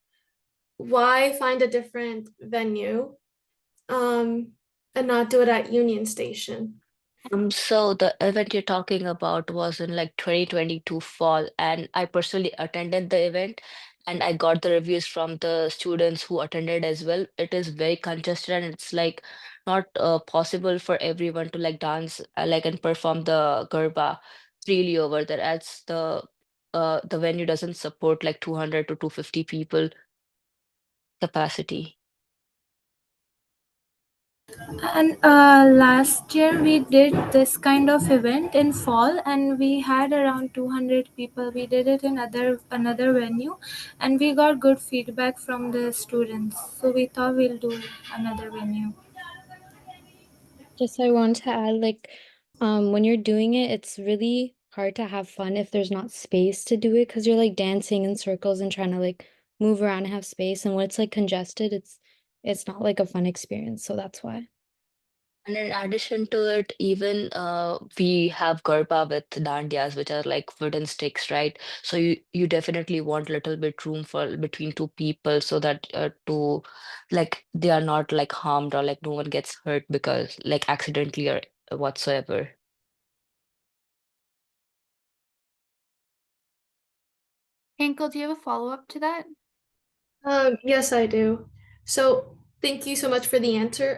why find a different venue, and not do it at Union Station? So the event you're talking about was in like 2022 fall, and I personally attended the event, and I got the reviews from the students who attended as well. It is very congested, and it's like not possible for everyone to like dance like and perform the Garba freely over there, as the venue doesn't support like 200 to 250 people capacity. And last year we did this kind of event in fall, and we had around 200 people. We did it in another venue, and we got good feedback from the students. So we thought we'll do another venue. Just I want to add, like, when you're doing it, it's really hard to have fun if there's not space to do it because you're like dancing in circles and trying to like move around and have space. And when it's like congested, it's not like a fun experience. So that's why. And in addition to it, even we have garba with dandias, which are like wooden sticks, right? So you definitely want a little bit room for between two people so that to like they are not like harmed or like no one gets hurt because like accidentally or whatsoever. Hinkle, do you have a follow-up to that? Yes, I do. So thank you so much for the answer.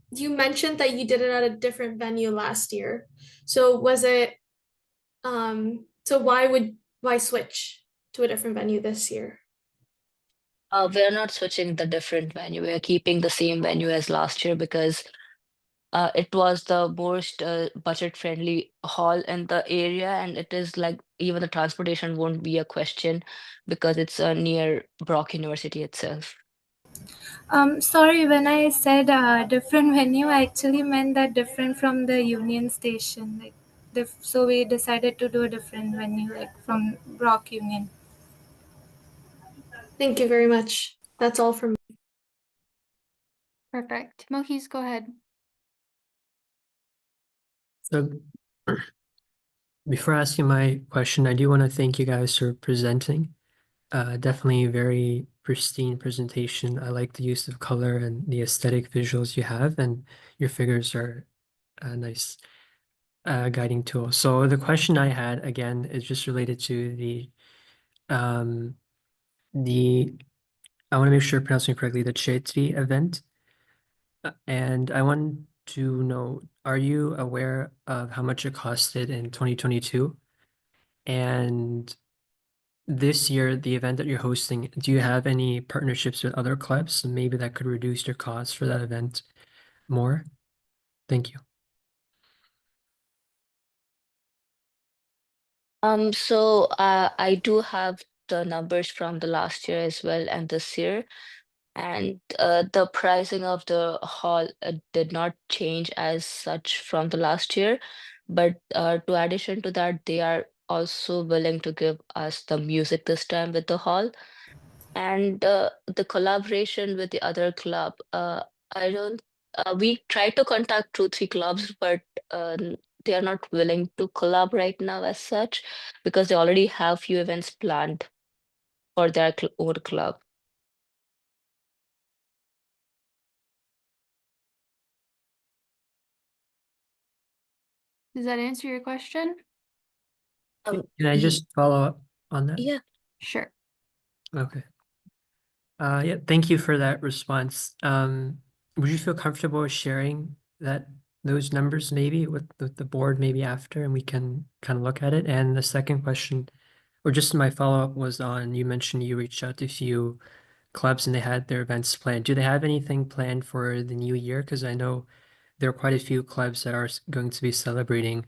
You mentioned that you did it at a different venue last year. So was it, so why switch to a different venue this year? We're not switching the different venue. We're keeping the same venue as last year because it was the most budget-friendly hall in the area, and it is like even the transportation won't be a question because it's near Brock University itself. Sorry, when I said different venue, I actually meant that different from the Union Station. Like, so we decided to do a different venue, like from Brock Union. Thank you very much. That's all from me. Perfect. Mohis, go ahead. So before asking my question, I do want to thank you guys for presenting. Definitely a very pristine presentation. I like the use of color and the aesthetic visuals you have, and your figures are a nice guiding tool. So the question I had again is just related to um the I want to make sure I'm pronouncing it correctly, the Chetri event. And I want to know, are you aware of how much it costed in 2022? And this year, the event that you're hosting, do you have any partnerships with other clubs? Maybe that could reduce your costs for that event more? Thank you. So I do have the numbers from the last year as well and this year. And the pricing of the hall did not change as such from the last year. But to addition to that, they are also willing to give us the music this time with the hall. And the collaboration with the other club, I don't, we tried to contact two, three clubs, but they are not willing to collab right now as such because they already have few events planned for their own club. Does that answer your question? Can I just follow up on that? Yeah. Sure. Okay. Yeah, thank you for that response. Would you feel comfortable with sharing those numbers maybe with the board maybe after and we can kind of look at it? And the second question, or just my follow-up was on, you mentioned you reached out to a few clubs and they had their events planned. Do they have anything planned for the new year? Because I know there are quite a few clubs that are going to be celebrating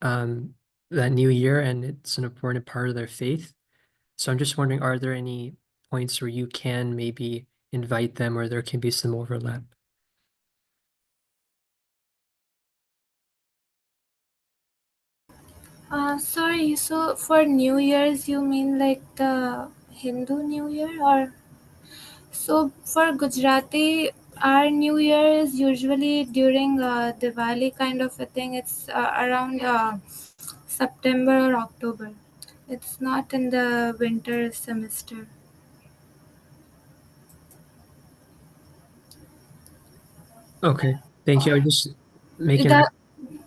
that new year and it's an important part of their faith. So I'm just wondering, are there any points where you can maybe invite them or there can be some overlap? Sorry, so for New Year's, you mean like the Hindu New Year, or so for Gujarati, our New Year is usually during Diwali kind of a thing. It's around September or October. It's not in the winter semester. Okay, thank you. I was just making That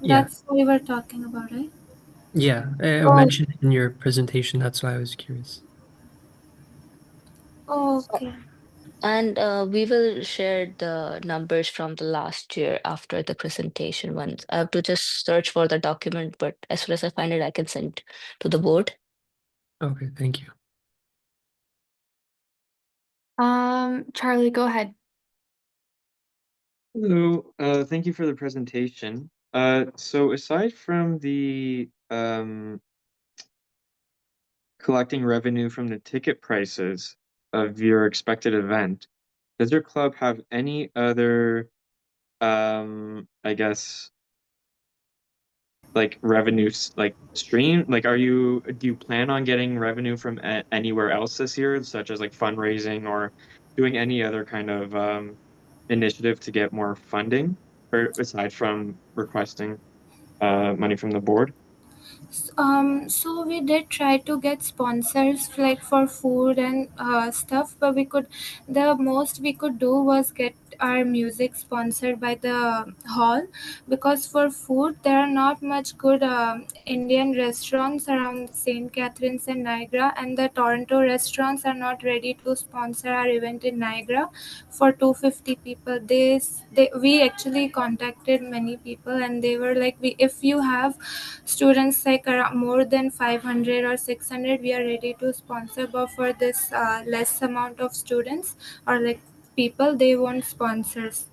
yeah, that's what we were talking about, right? yeah. I Oh, mentioned in your presentation, that's why I was curious. okay. And we will share the numbers from the last year after the presentation once. I have to just search for the document, but as soon as I find it, I can send to the board. Okay, thank you. Charlie, go ahead. Hello, thank you for the presentation. So aside from the collecting revenue from the ticket prices of your expected event, does your club have any other, I guess, like like stream? Like, do you plan on getting revenue from anywhere else this year, such as like fundraising or doing any other kind of initiative to get more funding, or aside from requesting money from the board? So we did try to get sponsors like for food and stuff, but the most we could do was get our music sponsored by the hall, because for food there are not much good Indian restaurants around St. Catharines and Niagara, and the Toronto restaurants are not ready to sponsor our event in Niagara for 250 people. We actually contacted many people, and they were like, if you have students like around more than 500 or 600, we are ready to sponsor, but for this less amount of students or like people, they want sponsors.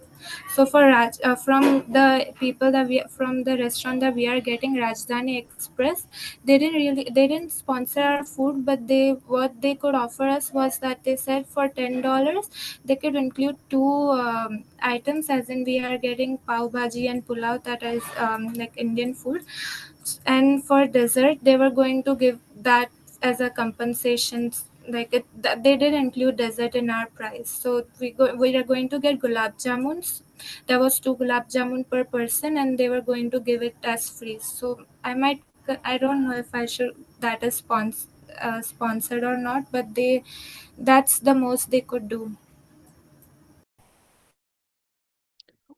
So from the people that we from the restaurant that we are getting, Rajdhani Express, they didn't sponsor our food, but what they could offer us was that they said for $10 they could include two items, as in we are getting pav bhaji and pulao, that is like Indian food, and for dessert they were going to give that as a compensation. They did include dessert in our price, so we are going to get gulab jamuns. There was two gulab jamun per person, and they were going to give it as free. So I don't know if I should that is sponsored or not, but that's the most they could do.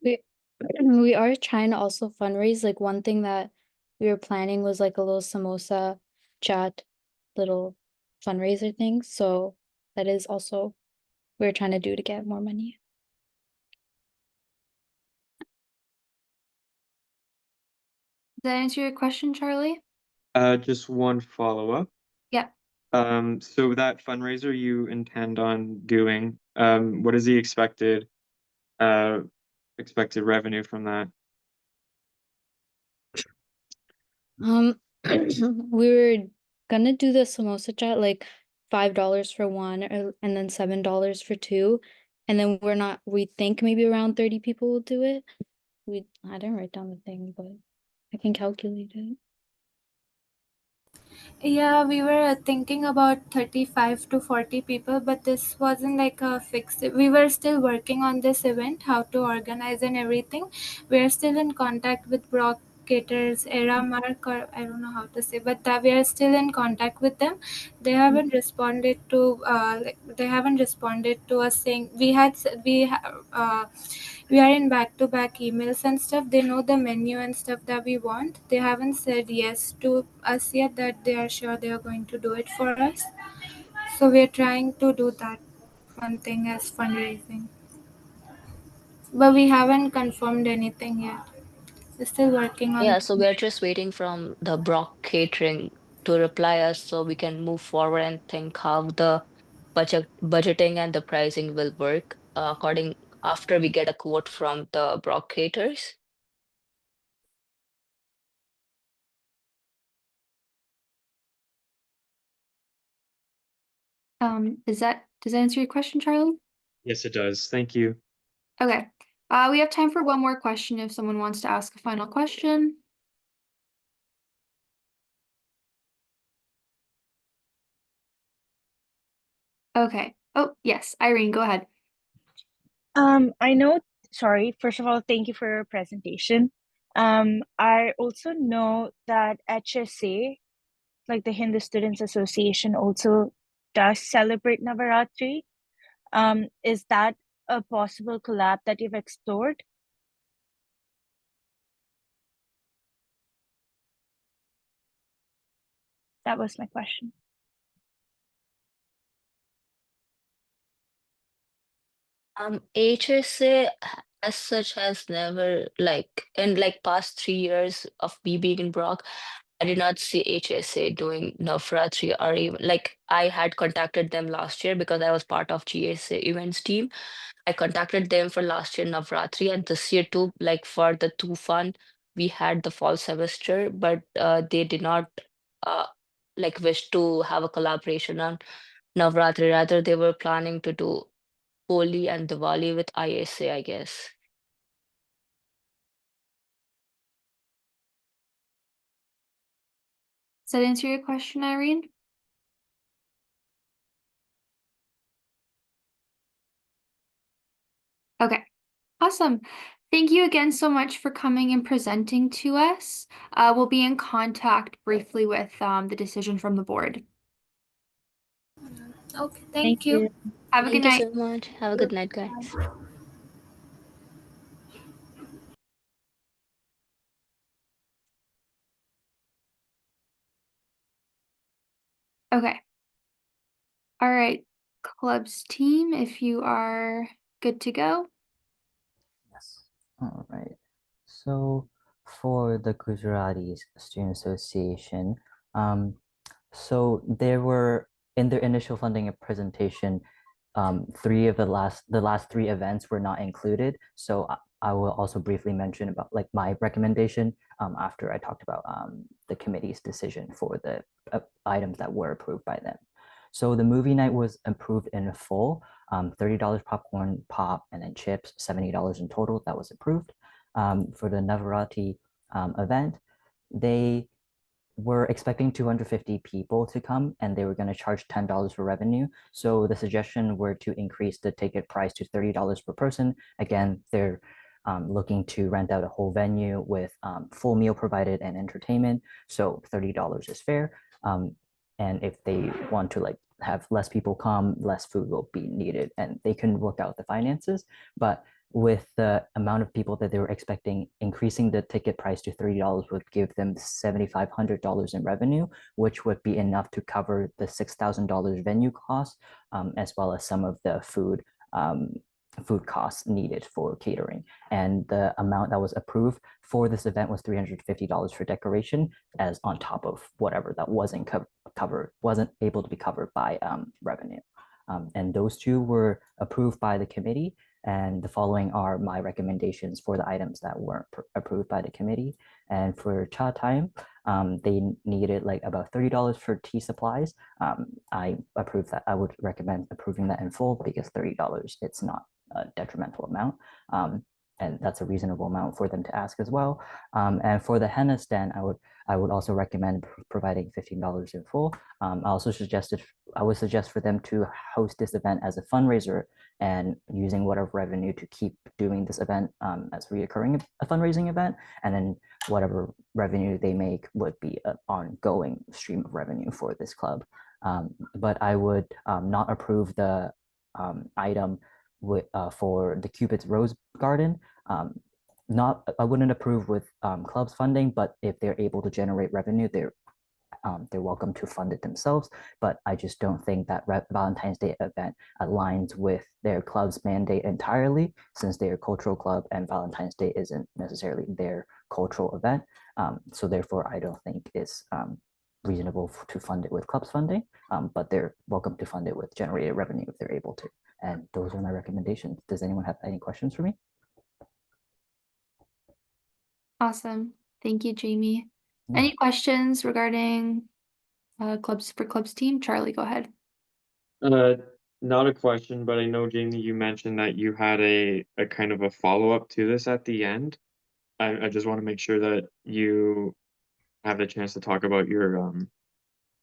We we are trying to also fundraise. Like one thing that we were planning was like a little samosa chat, little fundraiser thing. So that is also we're trying to do to get more money. Does that answer your question, Charlie? Just one follow-up. Yeah. So that fundraiser you intend on doing, what is the uh, expected revenue from that? We were gonna do the samosa chat like $5 for one, and then $7 for two, and then we think maybe around 30 people will do it. I didn't write down the thing, but I can calculate it. Yeah, we were thinking about 35 to 40 people, but this wasn't like a fixed. We were still working on this event, how to organize and everything. We're still in contact with Brock Caterers, Era Mark, or I don't know how to say, but that we are still in contact with them. They haven't responded to. They haven't responded to us saying we are in back-to-back emails and stuff. They know the menu and stuff that we want. They haven't said yes to us yet that they are sure they are going to do it for us. So we are trying to do that one thing as fundraising, but we haven't confirmed anything yet. We're still working on Yeah, so we're just waiting from the Brock Catering to reply us so we can move forward and think how the budgeting and the pricing will work according after we get a quote from the Brock Caters. Does that answer your question, Charlie? Yes, it does. Thank you. Okay. We have time for one more question if someone wants to ask a final question. Okay. Oh, yes, Irene, go ahead. I know, sorry, first of all, thank you for your presentation. I also know that HSA, like the Hindu Students Association, also does celebrate Navaratri. Is that a possible collab that you've explored? That was my question. HSA as such has never like in like past 3 years of me being in Brock, I did not see HSA doing Navratri or even like I had contacted them last year because I was part of GSA events team. I contacted them for last year Navratri and this year too, like for the two fun, we had the fall semester, but they did not uh like wish to have a collaboration on Navratri. Rather, they were planning to do Holi and Diwali with ISA, I guess. Does that answer your question, Irene? Okay, awesome. Thank you again so much for coming and presenting to us. We'll be in contact briefly with the decision from the board. Okay, thank you. Have a good Thank you night. so much. Have a good night, guys. Okay. All right, clubs team, if you are good to go. Yes. All right. So for the Gujarati Student Association, so there were in their initial funding presentation, the last three events were not included. So I will also briefly mention about like my recommendation after I talked about the committee's decision for the items that were approved by them. So the movie night was approved in full, $30 popcorn, pop, and then chips, $70 in total. That was approved. For the Navarati event, they were expecting 250 people to come and they were going to charge $10 for revenue. So the suggestion were to increase the ticket price to $30 per person. Again, they're looking to rent out a whole venue with full meal provided and entertainment. So $30 is fair. And if they want to like have less people come, less food will be needed and they can work out the finances. But with the amount of people that they were expecting, increasing the ticket price to $30 would give them $7,500 in revenue, which would be enough to cover the $6,000 venue costs, as well as some of the food costs needed for catering. And the amount that was approved for this event was $350 for decoration, as on top of whatever that wasn't able to be covered by revenue. And those two were approved by the committee. And the following are my recommendations for the items that weren't approved by the committee. And for cha time, they needed like about $30 for tea supplies. I approve that. I would recommend approving that in full because $30, it's not a detrimental amount. And that's a reasonable amount for them to ask as well. And for the henna stand, I would also recommend providing $15 in full. I would suggest for them to host this event as a fundraiser and using whatever revenue to keep doing this event as reoccurring a fundraising event, and then whatever revenue they make would be an ongoing stream of revenue for this club. But I would not approve the item for the Cupid's Rose Garden. I wouldn't approve with clubs funding, but if they're able to generate revenue, they're welcome to fund it themselves. But I just don't think that Valentine's Day event aligns with their club's mandate entirely, since they're a cultural club and Valentine's Day isn't necessarily their cultural event. So therefore, I don't think it's reasonable to fund it with clubs funding, but they're welcome to fund it with generated revenue if they're able to. And those are my recommendations. Does anyone have any questions for me? Awesome. Thank you, Jamie. Yeah. Any questions regarding clubs team? Charlie, go ahead. Not a question, but I know, Jamie, you mentioned that you had a kind of a follow-up to this at the end. I just want to make sure that you have the chance to talk about your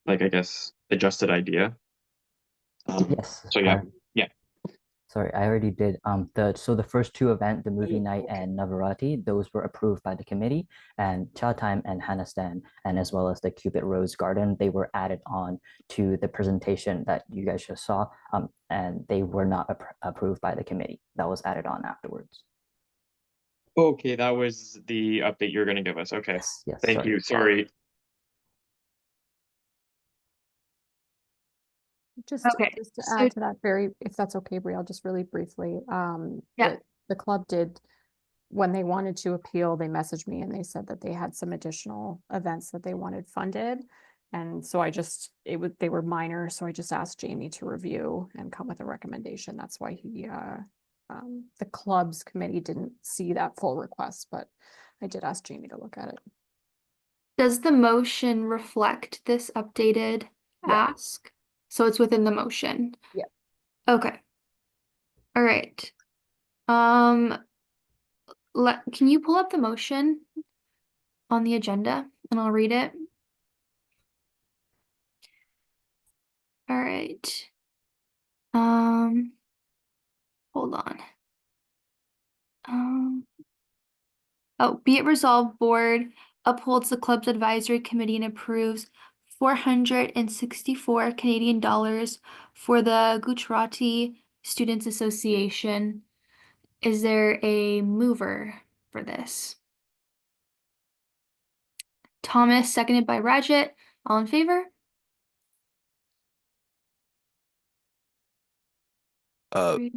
like I guess adjusted idea. Yes. So yeah. Sorry, I already did. The first two events, the movie night and Navarati, those were approved by the committee, and Cha Time and Hanastan, and as well as the Cupid Rose Garden, they were added on to the presentation that you guys just saw, and they were not approved by the committee. That was added on afterwards. Okay, that was the update you're going to give us. Okay. Yes. Thank you. Sorry. Just Okay, to so- add to that if that's okay, Brielle, just really briefly. Yeah. The club did, when they wanted to appeal, they messaged me and they said that they had some additional events that they wanted funded. And so they were minor, so I just asked Jamie to review and come with a recommendation. That's why the club's committee didn't see that full request, but I did ask Jamie to look at it. Does the motion reflect this updated ask? So it's within the motion? Yeah. Okay. All right. Can you pull up the motion on the agenda and I'll read it? right. Hold on. Oh, be it resolved, board upholds the club's advisory committee and approves 464 Canadian dollars for the Gujarati Students Association. Is there a mover for this? Thomas, seconded by Rajat. All in favor? Uh, Three.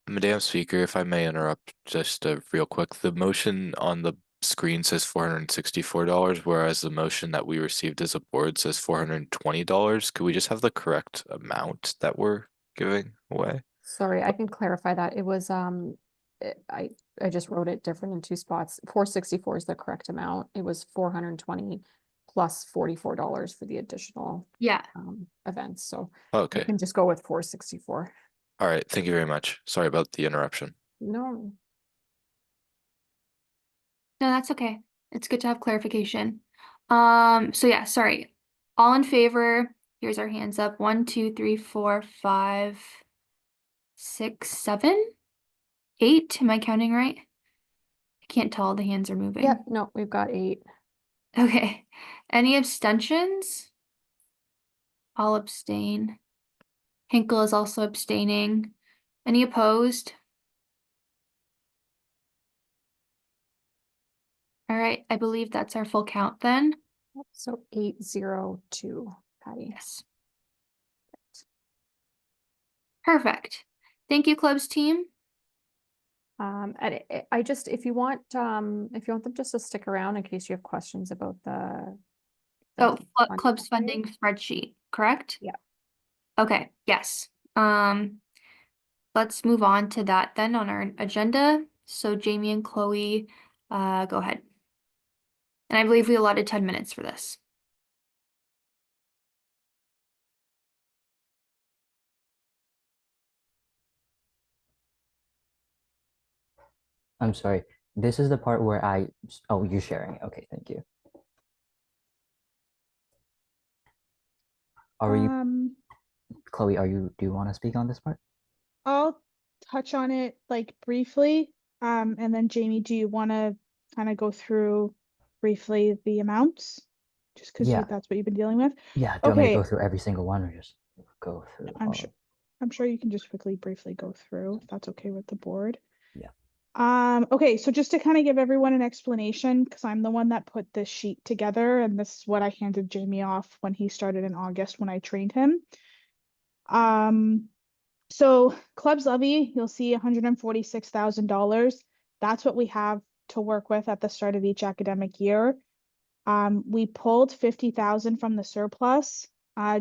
Madam Speaker, if I may interrupt just real quick, the motion on the screen says $464, whereas the motion that we received as a board says $420. Could we just have the correct amount that we're giving away? Sorry, I can clarify that. It was, I just wrote it different in two spots. 464 is the correct amount. It was 420 plus $44 for the additional Yeah. events. So we Okay. can just go with 464. All right. Thank you very much. Sorry about the interruption. No, No, that's okay. It's good to have clarification. So yeah, sorry. All in favor, here's our hands up. 1, 2, 3, 4, 5, 6, 7, 8. Am I counting right? I can't tell. The hands are moving. yep, no, we've got 8. Okay. Any abstentions? I'll abstain. Hinkle is also abstaining. Any opposed? All right, I believe that's our full count then. So 802, Patty. Yes. Perfect. Thank you, clubs team. And I just, if you want them just to stick around in case you have questions about the Oh, funding clubs update. funding spreadsheet, correct? Yeah. Okay, yes. Let's move on to that then on our agenda. So Jamie and Chloe, go ahead. And I believe we allotted 10 minutes for this. I'm sorry. This is the part where oh, you're sharing. Okay, thank you. Are you, Chloe, do you want to speak on this part? I'll touch on it like briefly. And then Jamie, do you want to kind of go through briefly the amounts? Just because Yeah. that's what you've been dealing with. Yeah, do you want me to Okay. go through every single one or just go through I'm all sure I'm sure you can just quickly briefly go through if that's okay with the board. Yeah. Okay, so just to kind of give everyone an explanation, because I'm the one that put this sheet together, and this is what I handed Jamie off when he started in August when I trained him. So club's levy, you'll see $146,000. That's what we have to work with at the start of each academic year. We pulled 50,000 from the surplus,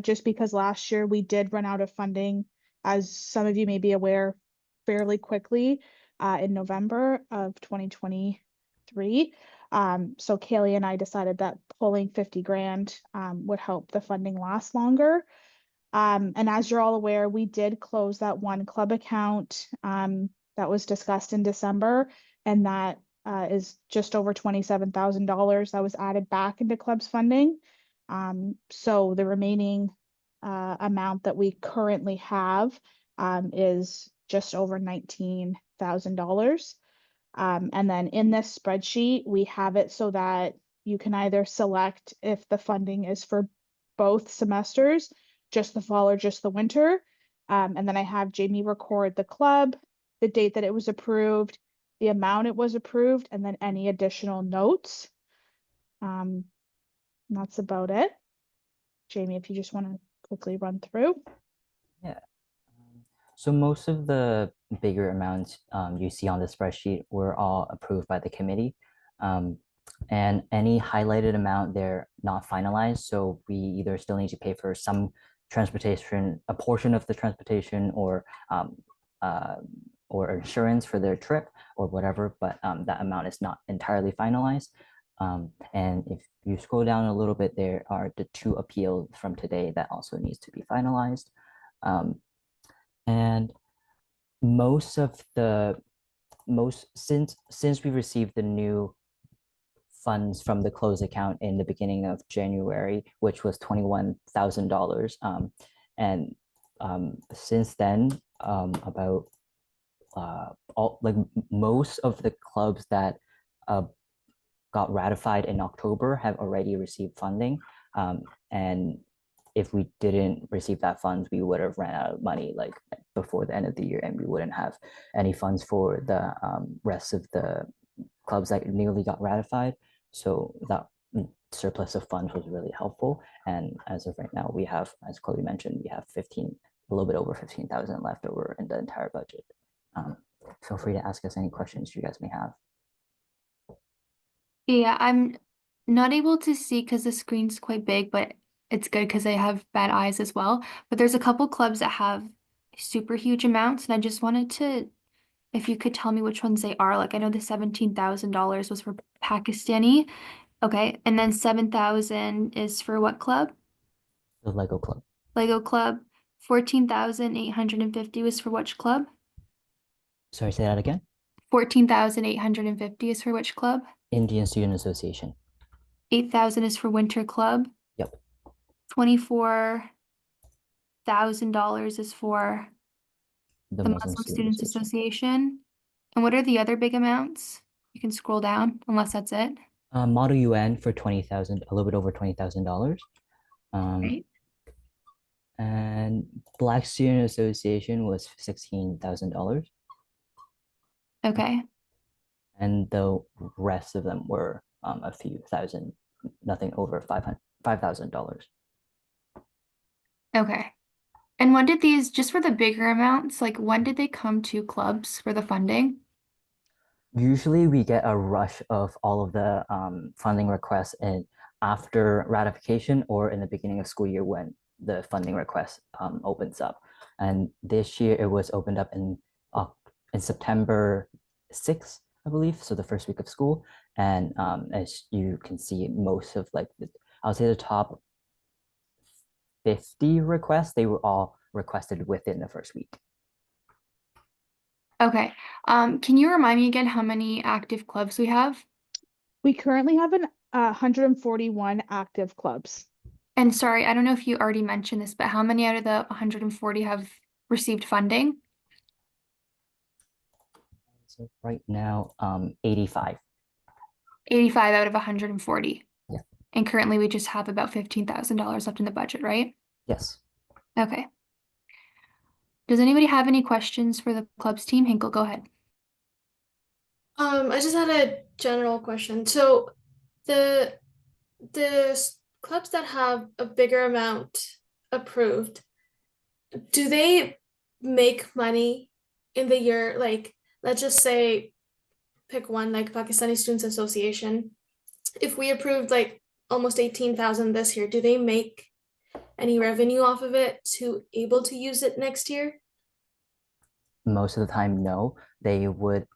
just because last year we did run out of funding, as some of you may be aware, fairly quickly, in November of 2023. So Kaylee and I decided that pulling 50 grand, would help the funding last longer. And as you're all aware, we did close that one club account, that was discussed in December, and that is just over $27,000 that was added back into club's funding. So the remaining amount that we currently have is just over $19,000. And then in this spreadsheet, we have it so that you can either select if the funding is for both semesters, just the fall or just the winter. And then I have Jamie record the club, the date that it was approved, the amount it was approved, and then any additional notes. And that's about it. Jamie, if you just want to quickly run through. Yeah. So most of the bigger amounts you see on the spreadsheet were all approved by the committee. And any highlighted amount, they're not finalized. So we either still need to pay for some transportation, a portion of the transportation, or insurance for their trip or whatever, but that amount is not entirely finalized. And if you scroll down a little bit, there are the 2 appeals from today that also needs to be finalized. And since we received the new funds from the closed account in the beginning of January, which was $21,000, and Since then, about all like most of the clubs that got ratified in October have already received funding. And if we didn't receive that funds, we would have ran out of money like before the end of the year, and we wouldn't have any funds for the rest of the clubs that nearly got ratified. So that surplus of funds was really helpful. And as of right now, we have, as Chloe mentioned, we have a little bit over 15,000 left over in the entire budget. Feel free to ask us any questions you guys may have. Yeah, I'm not able to see because the screen's quite big, but it's good because I have bad eyes as well. But there's a couple clubs that have super huge amounts, and I just wanted to, if you could tell me which ones they are. Like I know the $17,000 was for Pakistani. Okay, and then 7,000 is for what club? The Lego Club. Lego Club. 14,850 was for which club? Sorry, say that again. 14,850 is for which club? Indian Student Association. 8,000 is for Winter Club. Yep. $24,000 is for The the Muslim Muslim Student Students Association. And what are the other big amounts? You can scroll down, unless that's it. Model UN for 20,000, a little bit over $20,000. Right. And Black Student Association was $16,000. Okay. And the rest of them were a few thousand, nothing over $5,000. Okay. And when did these, just for the bigger amounts, like when did they come to clubs for the funding? Usually we get a rush of all of the funding requests in after ratification or in the beginning of school year when the funding request opens up. And this year it was opened up in September 6th, I believe, so the first week of school. And as you can see, most of like I would say the top 50 requests, they were all requested within the first week. Okay. Can you remind me again how many active clubs we have? We currently have 141 active clubs. And sorry, I don't know if you already mentioned this, but how many out of the 140 have received funding? So right now, 85. 85 out of 140. Yeah. And currently we just have about $15,000 left in the budget, right? Yes. Okay. Does anybody have any questions for the clubs team? Hinkle, go ahead. I just had a general question. So the clubs that have a bigger amount approved, do they make money in the year? Like, let's just say, pick one, like Pakistani Students Association. If we approved like almost 18,000 this year, do they make any revenue off of it to able to use it next year? Most of the time, no. They would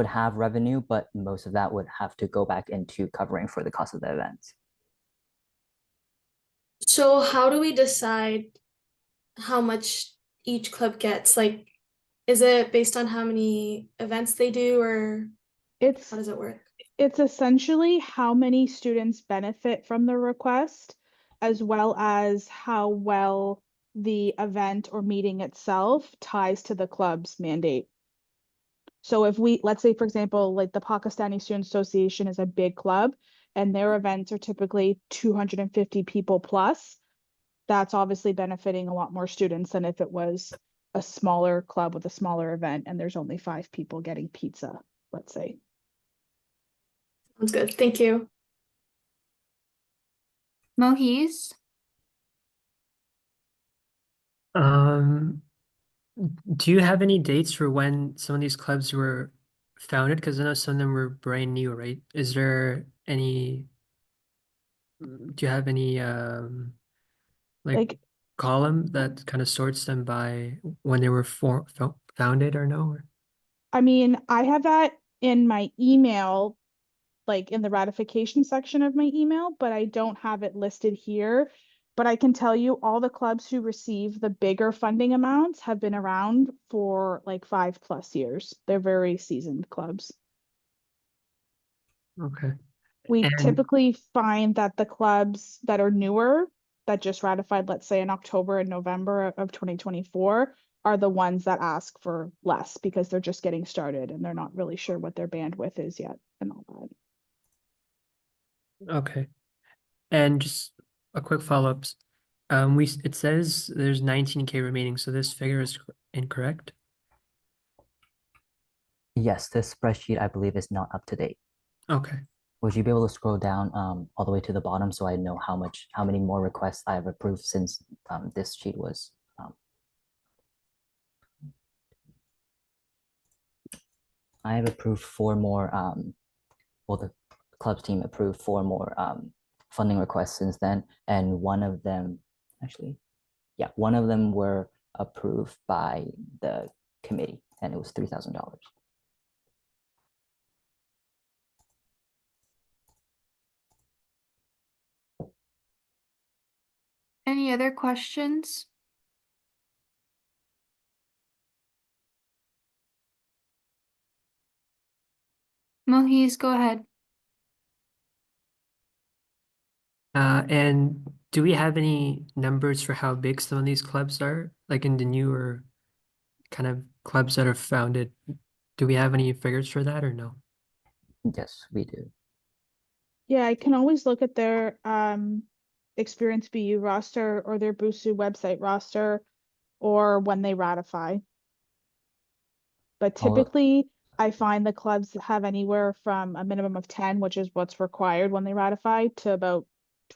have revenue, but most of that would have to go back into covering for the cost of the events. So how do we decide how much each club gets? Like, is it based on how many events they do, or how does it work? It's essentially how many students benefit from the request, as well as how well the event or meeting itself ties to the club's mandate. So if let's say, for example, like the Pakistani Student Association is a big club and their events are typically 250 people plus, that's obviously benefiting a lot more students than if it was a smaller club with a smaller event and there's only 5 people getting pizza, let's say. Sounds good. Thank you. Mohiz? Do you have any dates for when some of these clubs were founded? Because I know some of them were brand new, right? Is there any, do you have any like column that kind of sorts them by when they were founded or no? I mean, I have that in my email, like in the ratification section of my email, but I don't have it listed here. But I can tell you all the clubs who receive the bigger funding amounts have been around for like 5+ years. They're very seasoned clubs. Okay. We And typically find that the clubs that are newer that just ratified, let's say in October and November of 2024, are the ones that ask for less because they're just getting started and they're not really sure what their bandwidth is yet and all that. Okay. And just a quick follow-up. It says there's 19K remaining, so this figure is incorrect. Yes, this spreadsheet I believe is not up to date. Okay. Would you be able to scroll down all the way to the bottom so I know how many more requests I have approved since this sheet was I have approved 4 more well, the club's team approved 4 more funding requests since then, and one of them were approved by the committee, and it was $3,000. Any other questions? Mohiz, go ahead. And do we have any numbers for how big some of these clubs are? Like in the newer kind of clubs that are founded, do we have any figures for that or no? Yes, we do. Yeah, I can always look at their Experience BU roster or their BUSU website roster or when they ratify. But typically, I find the clubs have anywhere from a minimum of 10, which is what's required when they ratify, to about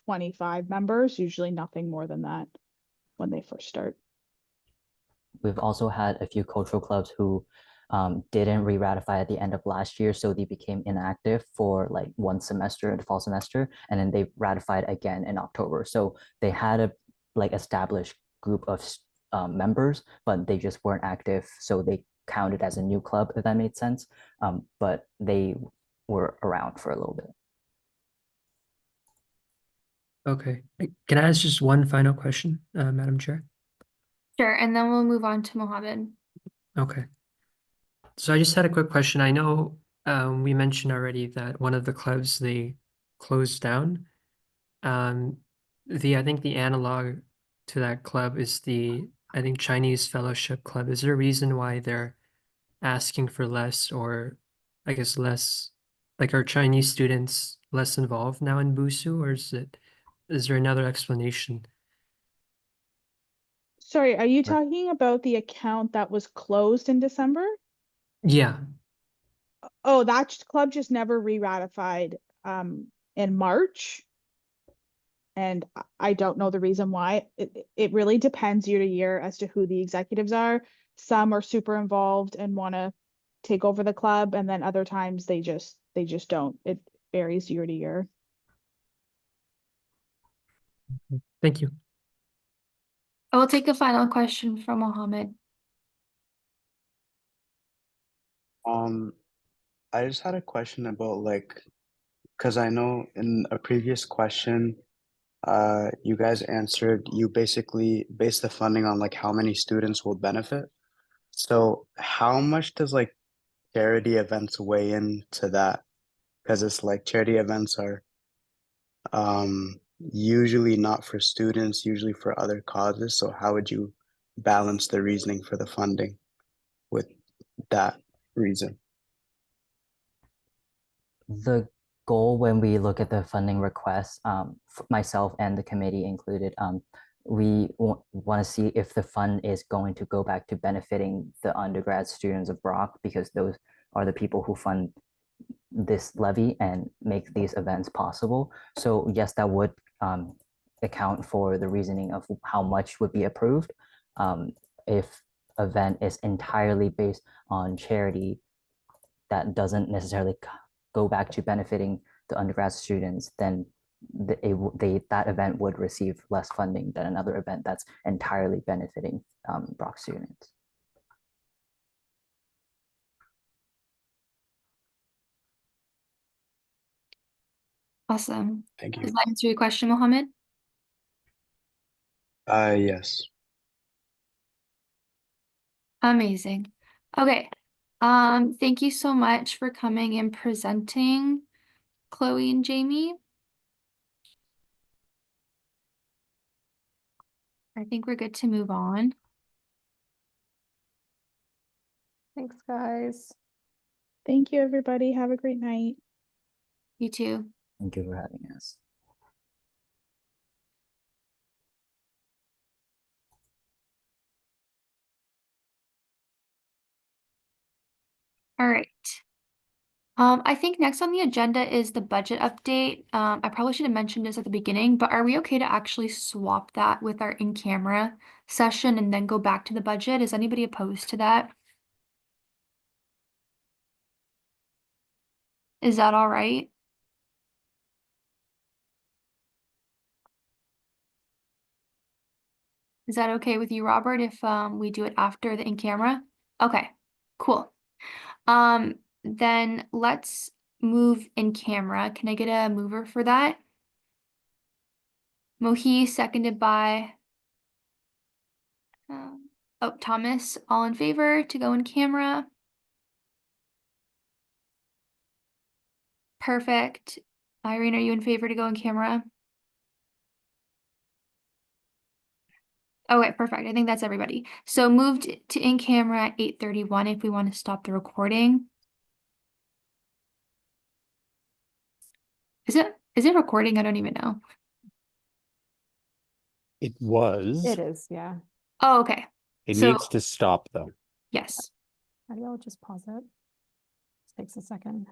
25 members, usually nothing more than that when they first start. We've also had a few cultural clubs who didn't re-ratify at the end of last year, so they became inactive for like 1 semester, the fall semester, and then they ratified again in October. So they had a like established group of members, but they just weren't active, so they counted as a new club, if that made sense. But they were around for a little bit. Okay. Can I ask just one final question, Madam Chair? Sure, and then we'll move on to Mohammed. Okay. So I just had a quick question. I know we mentioned already that one of the clubs they closed down. I think the analog to that club is I think Chinese Fellowship Club. Is there a reason why they're asking for less, or I guess less, like are Chinese students less involved now in BUSU, or is there another explanation? Sorry, are you talking about the account that was closed in December? Yeah. Oh, that club just never re-ratified in March. And I don't know the reason why. It really depends year to year as to who the executives are. Some are super involved and want to take over the club, and then other times they just don't. It varies year to year. Thank you. I will take a final question from Mohammed. I just had a question about like, because I know in a previous question, you guys answered, you basically base the funding on like how many students will benefit. So how much does like charity events weigh into that? Because it's like charity events are usually not for students, usually for other causes. So how would you balance the reasoning for the funding with that reason? The goal when we look at the funding requests, myself and the committee included, we want to see if the fund is going to go back to benefiting the undergrad students of Brock, because those are the people who fund this levy and make these events possible. So yes, that would account for the reasoning of how much would be approved. If event is entirely based on charity that doesn't necessarily go back to benefiting the undergrad students, then that event would receive less funding than another event that's entirely benefiting Brock students. Awesome. Thank you. Does that answer your question, Mohammed? Yes. Amazing. Okay. Thank you so much for coming and presenting, Chloe and Jamie. I think we're good to move on. Thanks, guys. Thank you, everybody. Have a great night. You too. Thank you for having us. All right. I think next on the agenda is the budget update. I probably should have mentioned this at the beginning, but are we okay to actually swap that with our in-camera session and then go back to the budget? Is anybody opposed to that? Is that all right? Is that okay with you, Robert, if we do it after the in-camera? Okay, cool. Then let's move in camera. Can I get a mover for that? Mohi, seconded by Thomas. All in favor to go in camera? Perfect. Irene, are you in favor to go in camera? Okay, perfect. I think that's everybody. So moved to in camera at 8:31 if we want to stop the recording. Is it recording? I don't even know. It is, yeah. Oh, okay. It So needs to stop though. yes. Maybe I'll just pause it. This takes a second.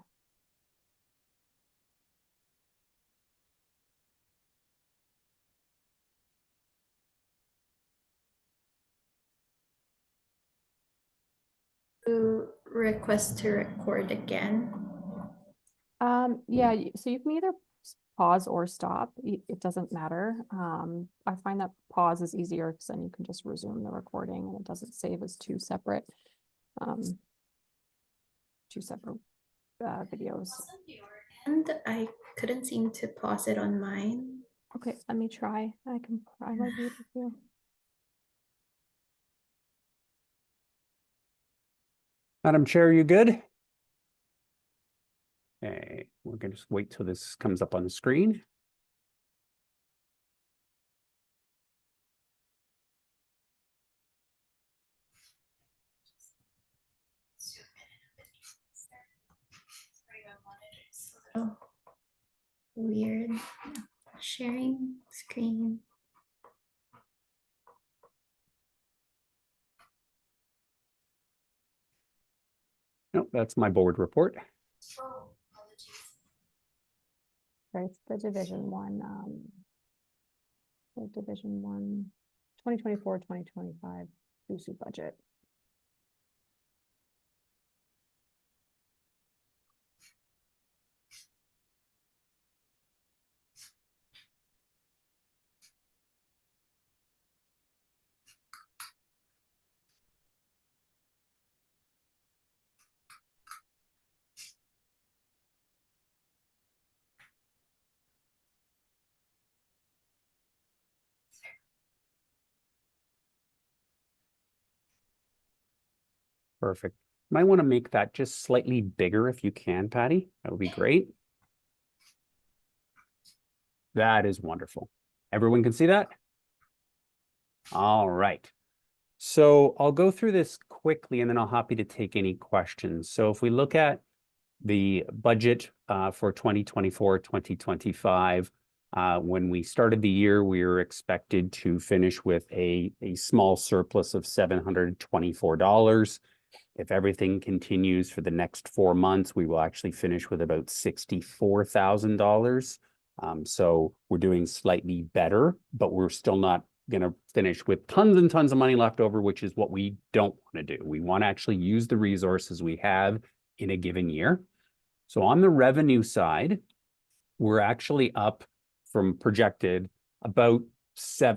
Request to record again. Yeah, so you can either pause or stop. It doesn't matter. I find that pause is easier because then you can just resume the recording and it doesn't save as two separate videos. And I couldn't seem to pause it on mine. Okay, let me try. I might be able to. Madam Chair, you good? Okay, we're gonna just wait till this comes up on the screen. Oh, weird. Sharing screen. Nope, that's my board report. Right, it's the Division 1, the Division 1, 2024-2025 BUSU budget. Perfect. Might want to make that just slightly bigger if you can, Patty. That would be great. That is wonderful. Everyone can see that? All right. So I'll go through this quickly and then I'll happy to take any questions. So if we look at the budget for 2024-2025, when we started the year, we were expected to finish with a small surplus of $724. If everything continues for the next 4 months, we will actually finish with about $64,000. So we're doing slightly better, but we're still not going to finish with tons and tons of money left over, which is what we don't want to do. We want to actually use the resources we have in a given year. So on the revenue side, we're actually up from projected about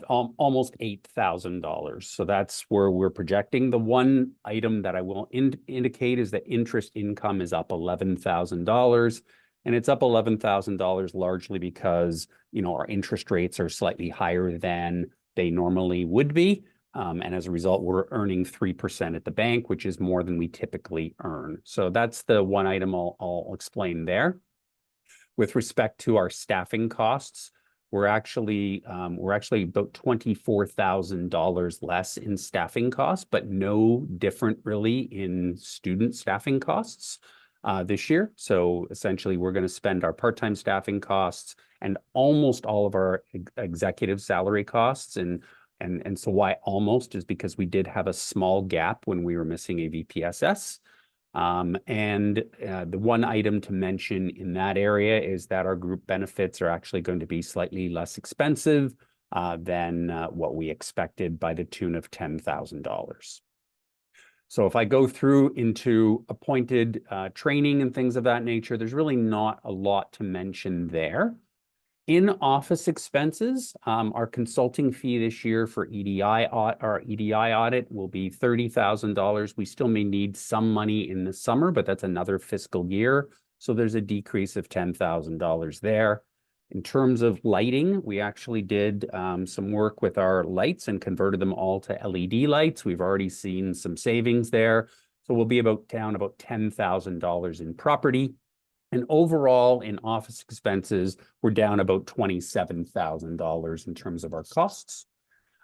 almost $8,000. So that's where we're projecting. The one item that I will indicate is that interest income is up $11,000. And it's up $11,000 largely because, our interest rates are slightly higher than they normally would be. And as a result, we're earning 3% at the bank, which is more than we typically earn. So that's the one item I'll explain there. With respect to our staffing costs, we're actually about $24,000 less in staffing costs, but no different really in student staffing costs this year. So essentially, we're going to spend our part-time staffing costs and almost all of our executive salary costs. And so why almost is because we did have a small gap when we were missing a VPSS. The one item to mention in that area is that our group benefits are actually going to be slightly less expensive than what we expected, by the tune of $10,000. So if I go through into appointed training and things of that nature, there's really not a lot to mention there. In office expenses, our consulting fee this year for our EDI audit will be $30,000. We still may need some money in the summer, but that's another fiscal year. So there's a decrease of $10,000 there. In terms of lighting, we actually did some work with our lights and converted them all to LED lights. We've already seen some savings there. So we'll be down about $10,000 in property. And overall, in office expenses, we're down about $27,000 in terms of our costs.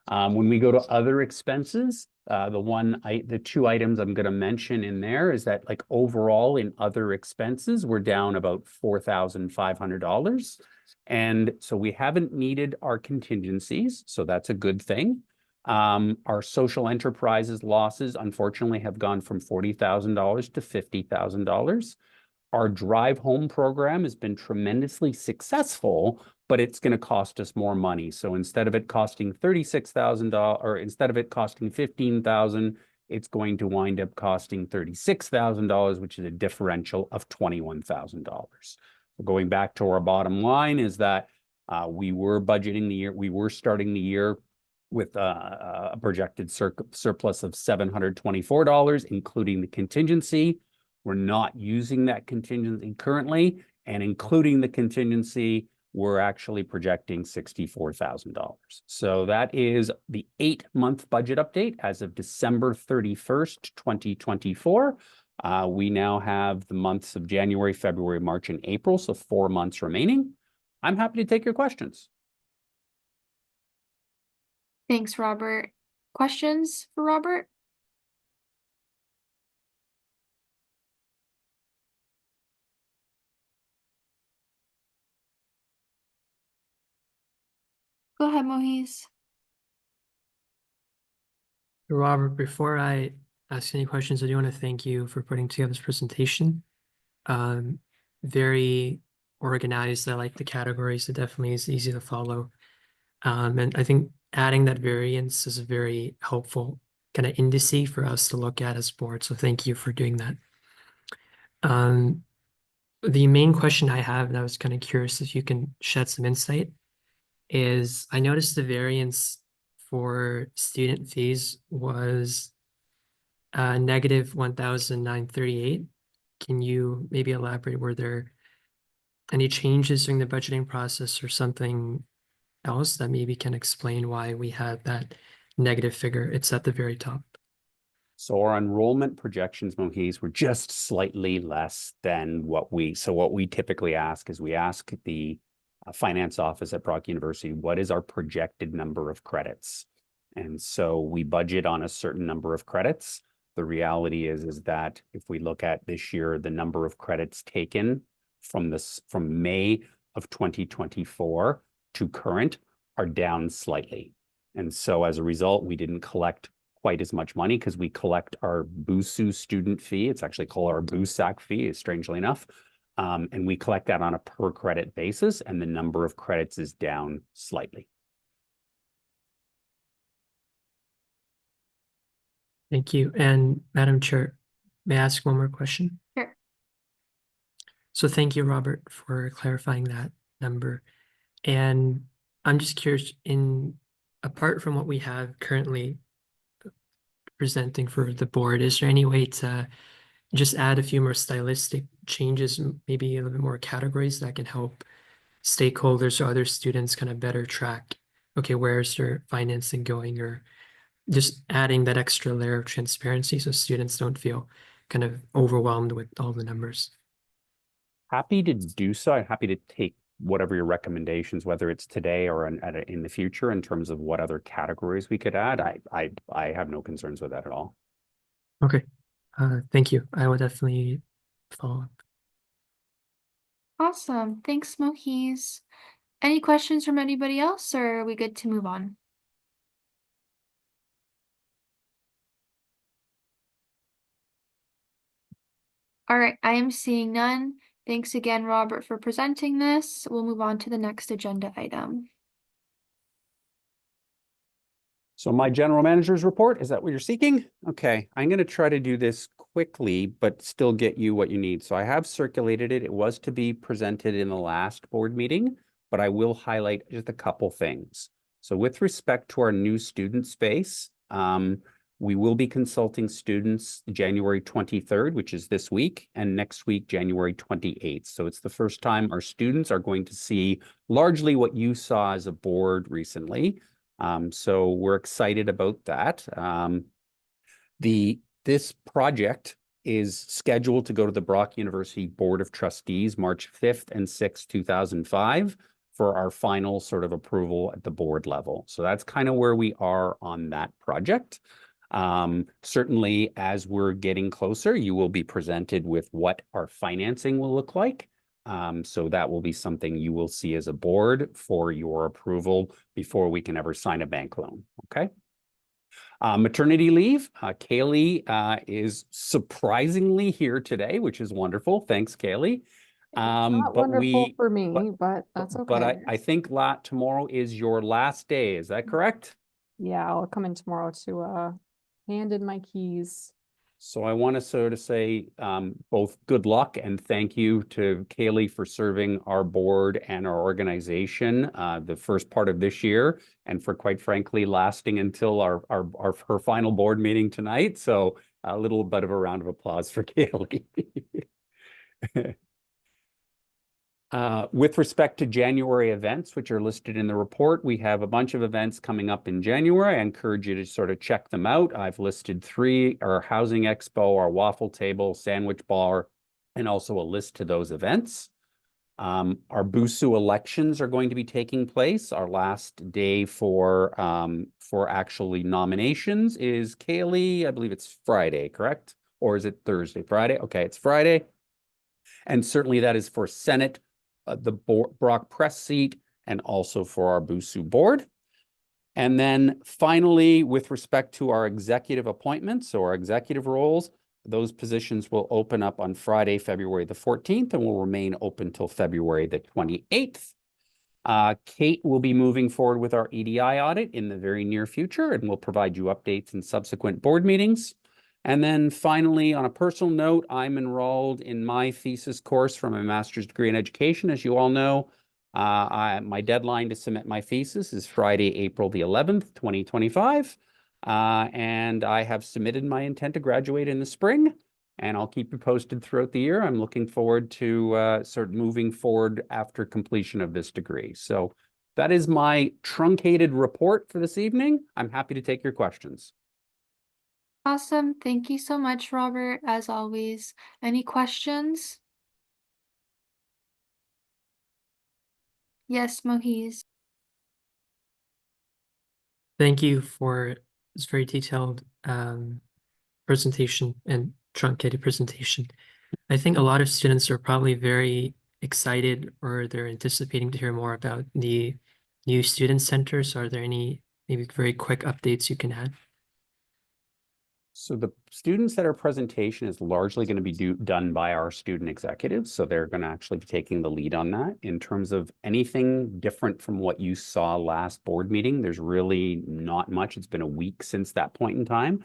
When we go to other expenses, the two items I'm going to mention in there is that, like, overall in other expenses, we're down about $4,500. And so we haven't needed our contingencies, so that's a good thing. Our social enterprises losses, unfortunately, have gone from $40,000 to $50,000. Our drive home program has been tremendously successful, but it's going to cost us more money. So instead of it costing $36,000, or instead of it costing $15,000, it's going to wind up costing $36,000, which is a differential of $21,000. So going back to our bottom line is that we were starting the year with a projected surplus of $724, including the contingency. We're not using that contingency currently, and including the contingency, we're actually projecting $64,000. So that is the 8-month budget update as of December 31st, 2024. We now have the months of January, February, March, and April, so 4 months remaining. I'm happy to take your questions. Thanks, Robert. Questions for Robert? Go ahead, Mohis. Robert, before I ask any questions, I do want to thank you for putting together this presentation. Very organized. I like the categories. It definitely is easy to follow. And I think adding that variance is a very helpful kind of indice for us to look at as board. So thank you for doing that. The main question I have, and I was kind of curious if you can shed some insight, is I noticed the variance for student fees was negative 1,938. Can you maybe elaborate? Were there any changes during the budgeting process or something else that maybe can explain why we had that negative figure? It's at the very top. So our enrollment projections, Mohis, were just slightly less than what we typically ask is we ask the finance office at Brock University, what is our projected number of credits? And so we budget on a certain number of credits. The reality is that if we look at this year, the number of credits taken from May of 2024 to current are down slightly. And so as a result, we didn't collect quite as much money because we collect our BUSU student fee. It's actually called our BUSAC fee, strangely enough. And we collect that on a per credit basis, and the number of credits is down slightly. Thank you. And Madam Chair, may I ask one more question? Sure. So thank you, Robert, for clarifying that number. And I'm just curious, apart from what we have currently presenting for the board, is there any way to just add a few more stylistic changes, maybe a little bit more categories that can help stakeholders or other students kind of better track, okay, where's their financing going, or just adding that extra layer of transparency so students don't feel kind of overwhelmed with all the numbers? Happy to do so. I'm happy to take whatever your recommendations, whether it's today or in the future, in terms of what other categories we could add, I have no concerns with that at all. Okay. Thank you. I will definitely follow up. Awesome. Thanks, Mohiz. Any questions from anybody else, or are we good to move on? All right, I am seeing none. Thanks again, Robert, for presenting this. We'll move on to the next agenda item. So my general manager's report, is that what you're seeking? Okay, I'm going to try to do this quickly, but still get you what you need. So I have circulated it. It was to be presented in the last board meeting, but I will highlight just a couple things. So with respect to our new student space, we will be consulting students January 23rd, which is this week, and next week, January 28th. So it's the first time our students are going to see largely what you saw as a board recently. So we're excited about that. This project is scheduled to go to the Brock University Board of Trustees March 5th and 6th, 2005 for our final sort of approval at the board level. So that's kind of where we are on that project. Certainly, as we're getting closer, you will be presented with what our financing will look like. So that will be something you will see as a board for your approval before we can ever sign a bank loan, okay? Maternity leave, Kaylee is surprisingly here today, which is wonderful. Thanks, Kaylee. Not wonderful for me, but that's okay. But I think tomorrow is your last day, is that correct? Yeah, I'll come in tomorrow to hand in my keys. So I want to sort of say both good luck and thank you to Kaylee for serving our board and our organization the first part of this year, and for quite frankly lasting until her final board meeting tonight. So a little bit of a round of applause for Kaylee. With respect to January events, which are listed in the report, we have a bunch of events coming up in January. I encourage you to sort of check them out. I've listed 3: our Housing Expo, our Waffle Table, Sandwich Bar, and also a list to those events. Our BUSU elections are going to be taking place. Our last day for actually nominations is, Kaylee, I believe it's Friday, correct? Or is it Thursday? Friday? Okay, it's Friday. And certainly that is for Senate, the Brock Press seat, and also for our BUSU board. And then finally, with respect to our executive appointments or executive roles, those positions will open up on Friday, February the 14th, and will remain open till February the 28th. Kate will be moving forward with our EDI audit in the very near future, and will provide you updates in subsequent board meetings. And then finally, on a personal note, I'm enrolled in my thesis course for my master's degree in education. As you all know, my deadline to submit my thesis is Friday, April the 11th, 2025. And I have submitted my intent to graduate in the spring, and I'll keep you posted throughout the year. I'm looking forward to sort of moving forward after completion of this degree. So that is my truncated report for this evening. I'm happy to take your questions. Awesome. Thank you so much, Robert, as always. Any questions? Yes, Mohiz. Thank you for this very detailed presentation and truncated presentation. I think a lot of students are probably very excited, or they're anticipating to hear more about the new student center. So are there any maybe very quick updates you can add? So the student center presentation is largely going to be done by our student executives. So they're going to actually be taking the lead on that. In terms of anything different from what you saw last board meeting, there's really not much. It's been a week since that point in time.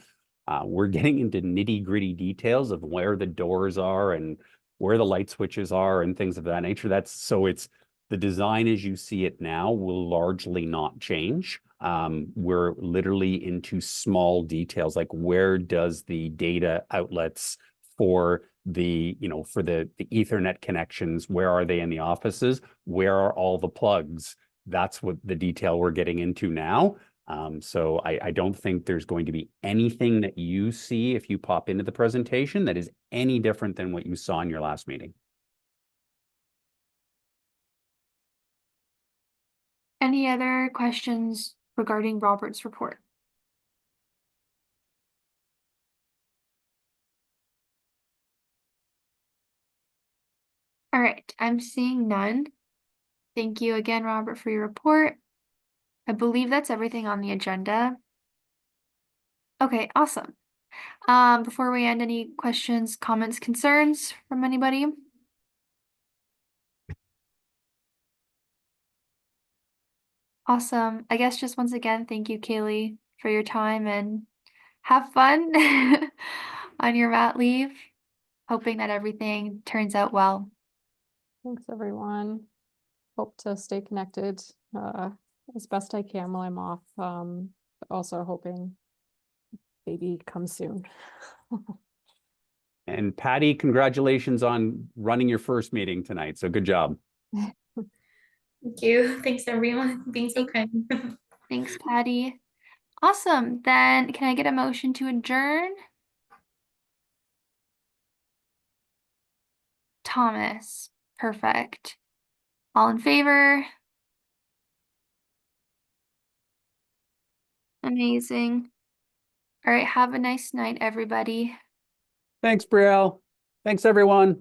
We're getting into nitty-gritty details of where the doors are and where the light switches are and things of that nature. It's the design as you see it now will largely not change. We're literally into small details, like where does the data outlets for the Ethernet connections, where are they in the offices? Where are all the plugs? That's what the detail we're getting into now. So I don't think there's going to be anything that you see if you pop into the presentation that is any different than what you saw in your last meeting. Any other questions regarding Robert's report? All right, I'm seeing none. Thank you again, Robert, for your report. I believe that's everything on the agenda. Okay, awesome. Before we end, any questions, comments, concerns from anybody? Awesome. I guess just once again, thank you, Kaylee, for your time and have fun on your mat leave. Hoping that everything turns out well. Thanks, everyone. Hope to stay connected as best I can while I'm off. But also hoping baby comes soon. And Patty, congratulations on running your first meeting tonight. So good job. Thank you. Thanks everyone being so kind. Thanks, Patty. Awesome. Then can I get a motion to adjourn? Thomas. Perfect. All in favor? Amazing. All right, have a nice night, everybody. Thanks, Brielle. Thanks, everyone.